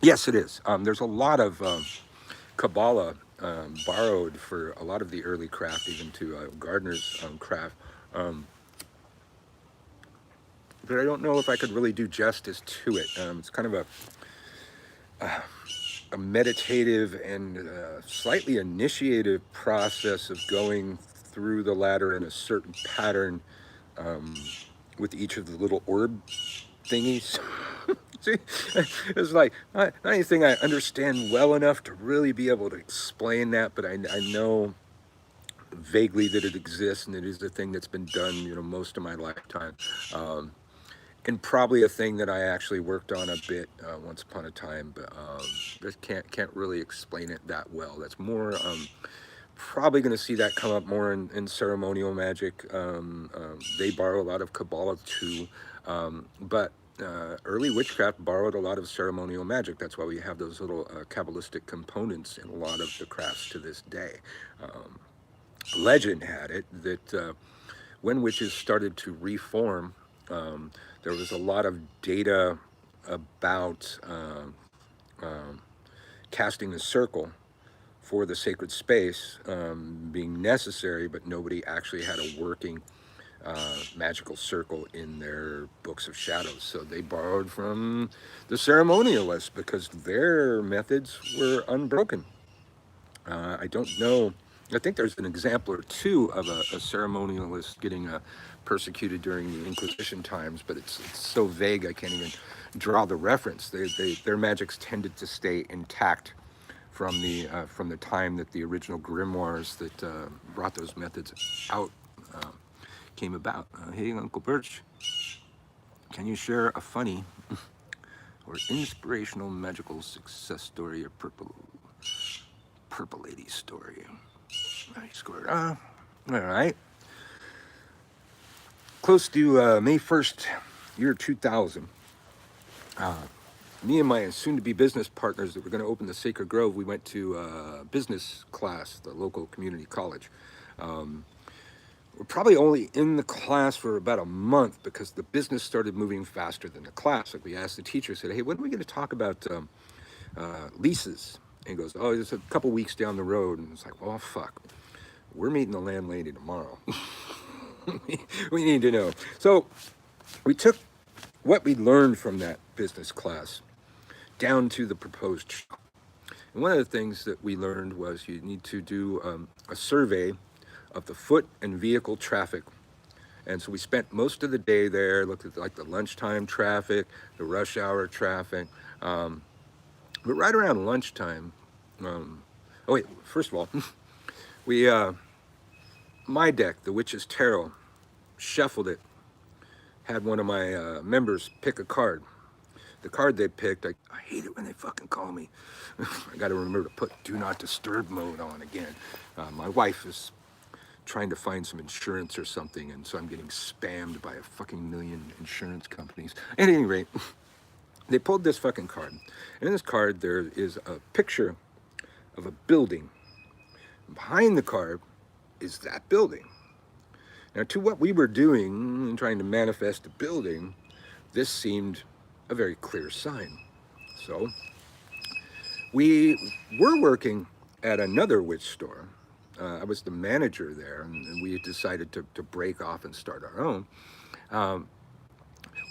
Yes, it is. There's a lot of Kabbalah borrowed for a lot of the early craft, even to Gardner's craft. But I don't know if I could really do justice to it. It's kind of a meditative and slightly initiative process of going through the ladder in a certain pattern with each of the little orb thingies. See, it's like not anything I understand well enough to really be able to explain that, but I know vaguely that it exists, and it is a thing that's been done, most of my lifetime, and probably a thing that I actually worked on a bit once upon a time, but can't really explain it that well. That's more probably going to see that come up more in ceremonial magic. They borrow a lot of Kabbalah too, but early witchcraft borrowed a lot of ceremonial magic. That's why we have those little Kabbalistic components in a lot of the crafts to this day. Legend had it that when witches started to reform, there was a lot of data about casting the circle for the sacred space being necessary, but nobody actually had a working magical circle in their books of shadows. So they borrowed from the ceremonialists because their methods were unbroken. I don't know. I think there's an example or two of a ceremonialist getting persecuted during the Inquisition times, but it's so vague I can't even draw the reference. Their magics tended to stay intact from the time that the original grimoires that brought those methods out came about. Hey, Uncle Birch, can you share a funny or inspirational magical success story or purple lady story? I scored. All right. Close to May 1st, year 2000. Me and my soon-to-be business partners that were going to open the Sacred Grove, we went to business class, the local community college. We're probably only in the class for about a month because the business started moving faster than the class. Like we asked the teacher, said, "Hey, when are we going to talk about leases?" And he goes, "Oh, it's a couple weeks down the road." And it's like, "Oh, fuck. We're meeting the landlady tomorrow." We need to know. So we took what we learned from that business class down to the proposed shop. And one of the things that we learned was you need to do a survey of the foot and vehicle traffic. And so we spent most of the day there, looked at like the lunchtime traffic, the rush hour traffic. But right around lunchtime, oh wait, first of all, we, my deck, the Witch's Tarot, shuffled it, had one of my members pick a card. The card they picked, I hate it when they fucking call me. I got to remember to put do not disturb mode on again. My wife is trying to find some insurance or something, and so I'm getting spammed by a fucking million insurance companies. At any rate, they pulled this fucking card. And in this card, there is a picture of a building. Behind the card is that building. Now, to what we were doing in trying to manifest a building, this seemed a very clear sign. So we were working at another witch store. I was the manager there, and we decided to break off and start our own.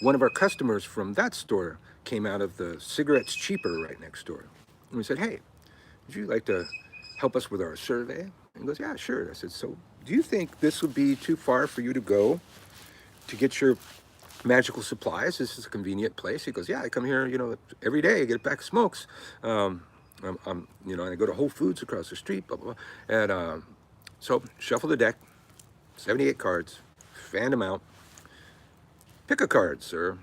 One of our customers from that store came out of the Cigarettes Cheaper right next door. And we said, "Hey, would you like to help us with our survey?" And he goes, "Yeah, sure." I said, "So do you think this would be too far for you to go to get your magical supplies? This is a convenient place." He goes, "Yeah, I come here, every day. I get a pack of smokes. And I go to Whole Foods across the street, blah, blah, blah." And so shuffle the deck, 78 cards, fan them out. "Pick a card, sir."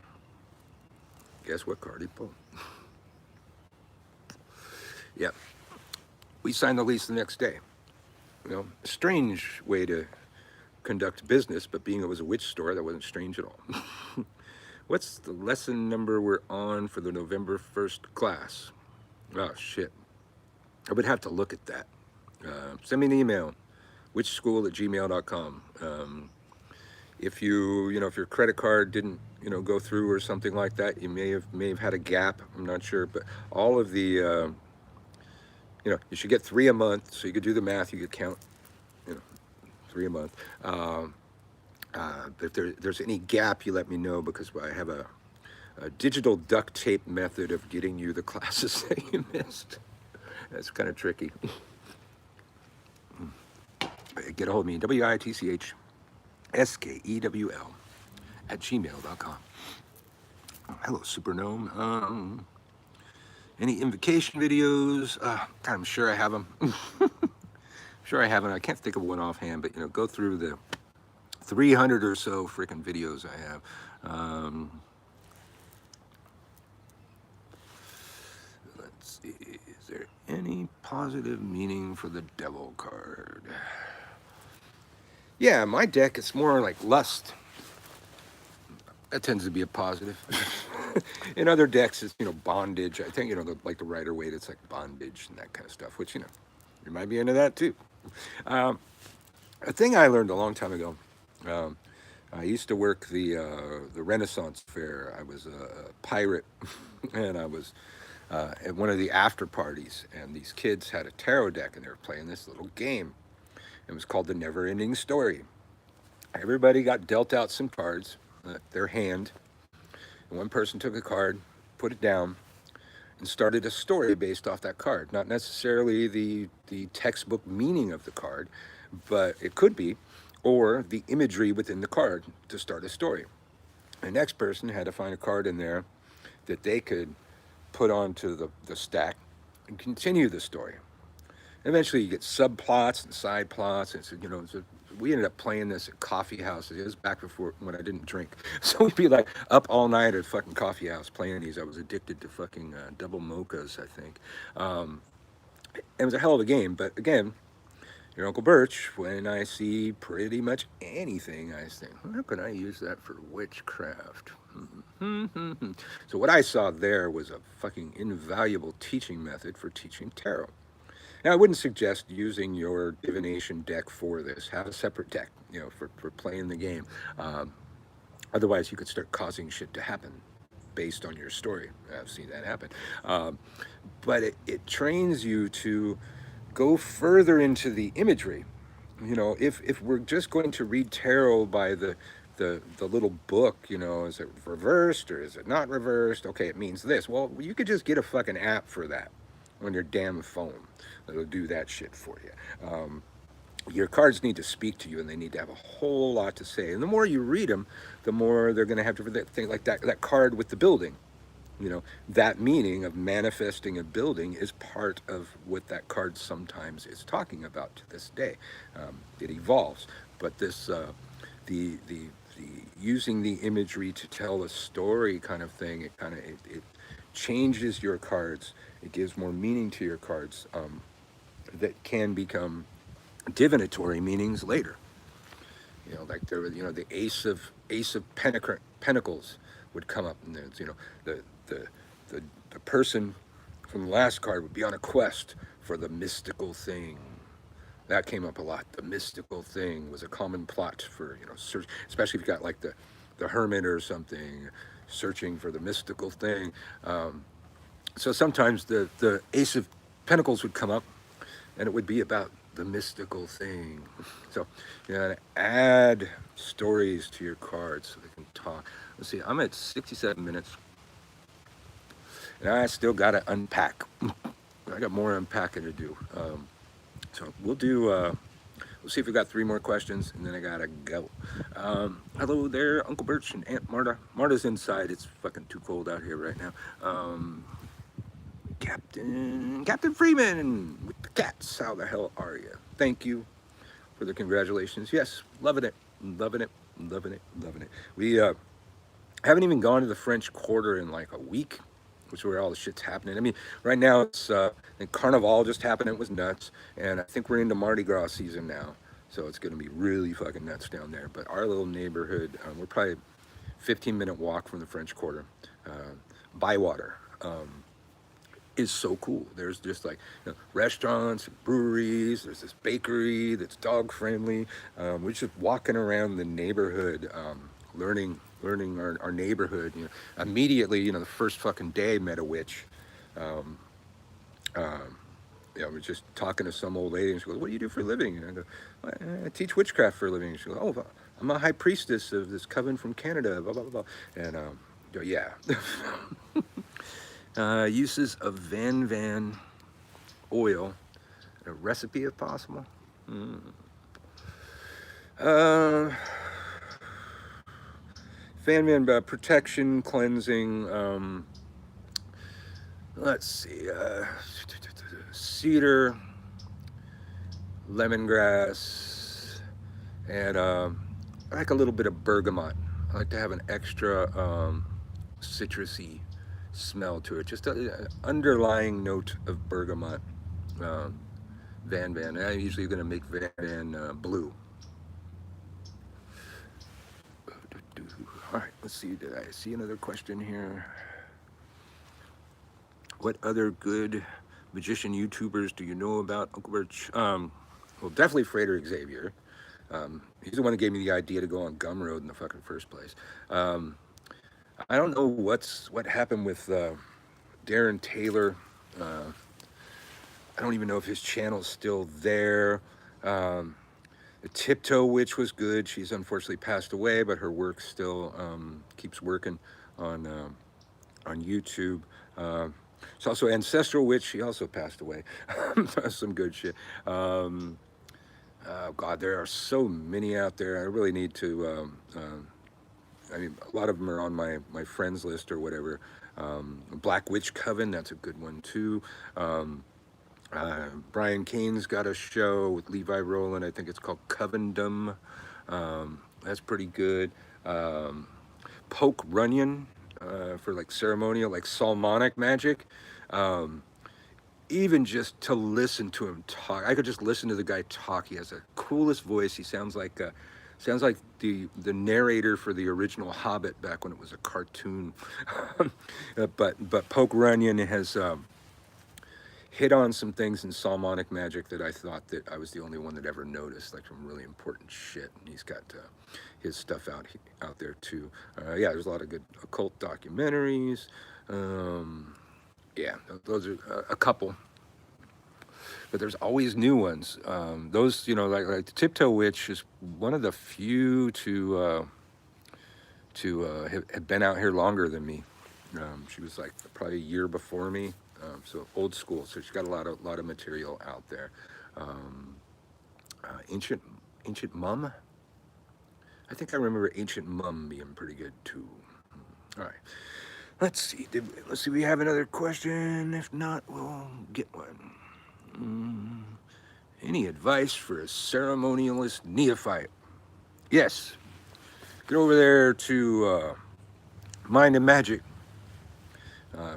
Guess what card he pulled? Yep. We signed the lease the next day. A strange way to conduct business, but being it was a witch store, that wasn't strange at all. What's the lesson number we're on for the November 1st class? Oh, shit. I would have to look at that. Send me an email, witchskewl@gmail.com. If if your credit card didn't, go through or something like that, you may have had a gap. I'm not sure, but all of the, you should get 3 a month, so you could do the math. You could count, 3 a month. If there's any gap, you let me know because I have a digital duct tape method of getting you the classes that you missed. That's kind of tricky. Get a hold of me, WITCHSKEWL@gmail.com. Hello, Super Gnome. Any invocation videos? I'm sure I have them. Sure I haven't. I can't think of one offhand, but go through the 300 or so freaking videos I have. Let's see. Is there any positive meaning for the devil card? Yeah, my deck is more like lust. That tends to be a positive. In other decks, it's bondage. I think like the Rider-Waite, it's like bondage and that kind of stuff. Which you might be into that too. A thing I learned a long time ago. I used to work the Renaissance Fair. I was a pirate, and I was at one of the after parties, and these kids had a tarot deck, and they were playing this little game. It was called the Never Ending Story. Everybody got dealt out some cards, their hand, and one person took a card, put it down, and started a story based off that card. Not necessarily the textbook meaning of the card, but it could be, or the imagery within the card to start a story. The next person had to find a card in there that they could put onto the stack and continue the story. Eventually, you get subplots and side plots. And so, we ended up playing this at coffee houses. It was back before when I didn't drink, so we'd be like up all night at fucking coffee house playing these. I was addicted to fucking double mochas, I think. It was a hell of a game, but again, your Uncle Birch, when I see pretty much anything, I think, how can I use that for witchcraft? So what I saw there was a fucking invaluable teaching method for teaching tarot. Now, I wouldn't suggest using your divination deck for this. Have a separate deck, for playing the game. Otherwise, you could start causing shit to happen based on your story. I've seen that happen. But it trains you to go further into the imagery. If we're just going to read tarot by the little book, is it reversed or is it not reversed? Okay, it means this. Well, you could just get a fucking app for that on your damn phone. It'll do that shit for you. Your cards need to speak to you, and they need to have a whole lot to say. And the more you read them, the more they're going to have different things like that card with the building. That meaning of manifesting a building is part of what that card sometimes is talking about to this day. It evolves, but this the using the imagery to tell a story kind of thing. It changes your cards. It gives more meaning to your cards that can become divinatory meanings later. Like there was, the Ace of Pentacles would come up, and there's, the person from the last card would be on a quest for the mystical thing. That came up a lot. The mystical thing was a common plot for, search, especially if you got like the hermit or something searching for the mystical thing. So sometimes the Ace of Pentacles would come up, and it would be about the mystical thing. So add stories to your cards so they can talk. Let's see, I'm at 67 minutes, and I still got to unpack. I got more unpacking to do. So we'll do, we'll see if we got 3 more questions, and then I gotta go. Hello there, Uncle Birch and Aunt Marta. Marta's inside. It's fucking too cold out here right now. Captain Freeman with the cats. How the hell are you? Thank you for the congratulations. Yes, loving it. We haven't even gone to the French Quarter in like a week, which is where all the shit's happening. I mean, right now it's Carnival just happened. It was nuts, and I think we're into Mardi Gras season now, so it's gonna be really fucking nuts down there. But our little neighborhood, we're probably a 15-minute walk from the French Quarter, Bywater. Is so cool. There's just like restaurants, breweries. There's this bakery that's dog friendly. We're just walking around the neighborhood, learning our neighborhood. Immediately, the first fucking day met a witch. I was just talking to some old lady, and she goes, "What do you do for a living?" And I go, "I teach witchcraft for a living." And she goes, "Oh, I'm a high priestess of this coven from Canada." Blah blah blah. And yeah. Uses of Van oil, a recipe if possible. Van protection, cleansing. Let's see. Cedar, lemongrass, and I like a little bit of bergamot. I like to have an extra citrusy smell to it, just an underlying note of bergamot. Van. I'm usually going to make Van blue. All right, let's see. Did I see another question here? What other good magician YouTubers do you know about, Uncle Birch? Well, definitely Frater Xavier. He's the one that gave me the idea to go on Gumroad in the fucking first place. I don't know what happened with Darren Taylor. I don't even know if his channel's still there. The Tiptoe Witch was good. She's unfortunately passed away, but her work still keeps working on YouTube. It's also Ancestral Witch. She also passed away. Some good shit. Oh God, there are so many out there. I really need to. I mean, a lot of them are on my friends list or whatever. Black Witch Coven, that's a good one too. Brian Kane's got a show with Levi Rowland. I think it's called Covendom. That's pretty good. Poke Runyon for like ceremonial, like Salmonic magic. Even just to listen to him talk, I could just listen to the guy talk. He has the coolest voice. He sounds like the narrator for the original Hobbit back when it was a cartoon. but Poke Runyon has hit on some things in Salmonic magic that I thought that I was the only one that ever noticed, like some really important shit. And he's got his stuff out there too. Yeah, there's a lot of good occult documentaries. Yeah, those are a couple. But there's always new ones. Those, you know, like the Tiptoe Witch is one of the few to have been out here longer than me. She was like probably a year before me, so old school. So she's got a lot of material out there. Ancient Mum. I think I remember Ancient Mum being pretty good too. All right. Let's see. Let's see. We have another question. If not, we'll get one. Any advice for a ceremonialist neophyte? Yes. Get over there to Mind and Magic.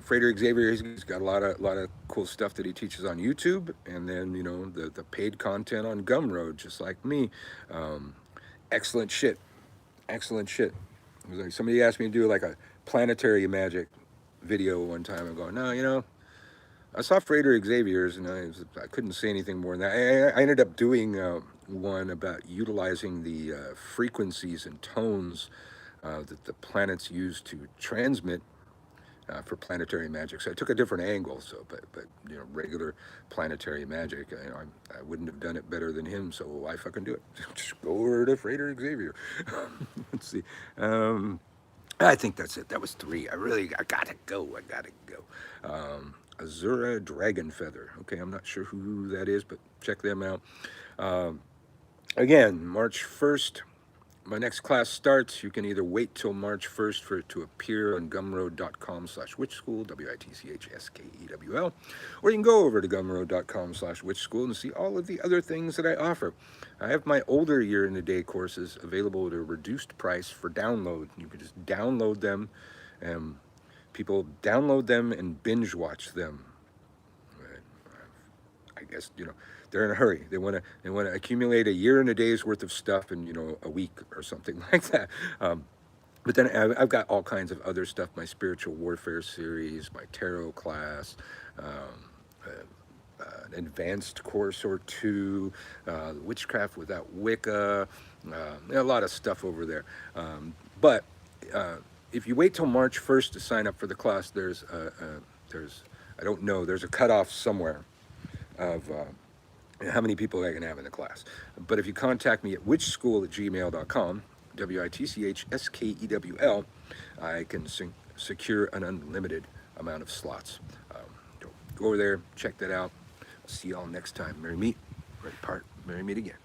Frederick Xavier, he's got a lot of cool stuff that he teaches on YouTube, and then, you know, the paid content on Gumroad, just like me. Excellent shit. Excellent shit. It was like somebody asked me to do like a planetary magic video one time. I'm going, no, you know, I saw Frederick Xavier's, and I couldn't say anything more than that. I ended up doing one about utilizing the frequencies and tones that the planets use to transmit for planetary magic. So I took a different angle. So, but you know, regular planetary magic, you know, I wouldn't have done it better than him. So why fucking do it? Just go over to Frederick Xavier. Let's see. I think that's it. That was 3. I gotta go. Azura Dragon Feather. Okay, I'm not sure who that is, but check them out. Again, March 1st, my next class starts. You can either wait till March 1st for it to appear on gumroad.com/witchskewl, WitchSkewl, or you can go over to gumroad.com/witchskewl and see all of the other things that I offer. I have my older year in the day courses available at a reduced price for download. You can just download them, and people download them and binge watch them. I guess, you know, they're in a hurry. They want to accumulate a year and a day's worth of stuff in, you know, a week or something like that. But then I've got all kinds of other stuff. My spiritual warfare series, my tarot class, an advanced course or two, witchcraft without Wicca, a lot of stuff over there. But if you wait till March 1st to sign up for the class, there's I don't know, there's a cutoff somewhere of how many people I can have in the class. But if you contact me at witchskewl@gmail.com, WITCHSKEWL, I can secure an unlimited amount of slots. Go over there, check that out. I'll see y'all next time. Merry meet, merry part, merry meet again.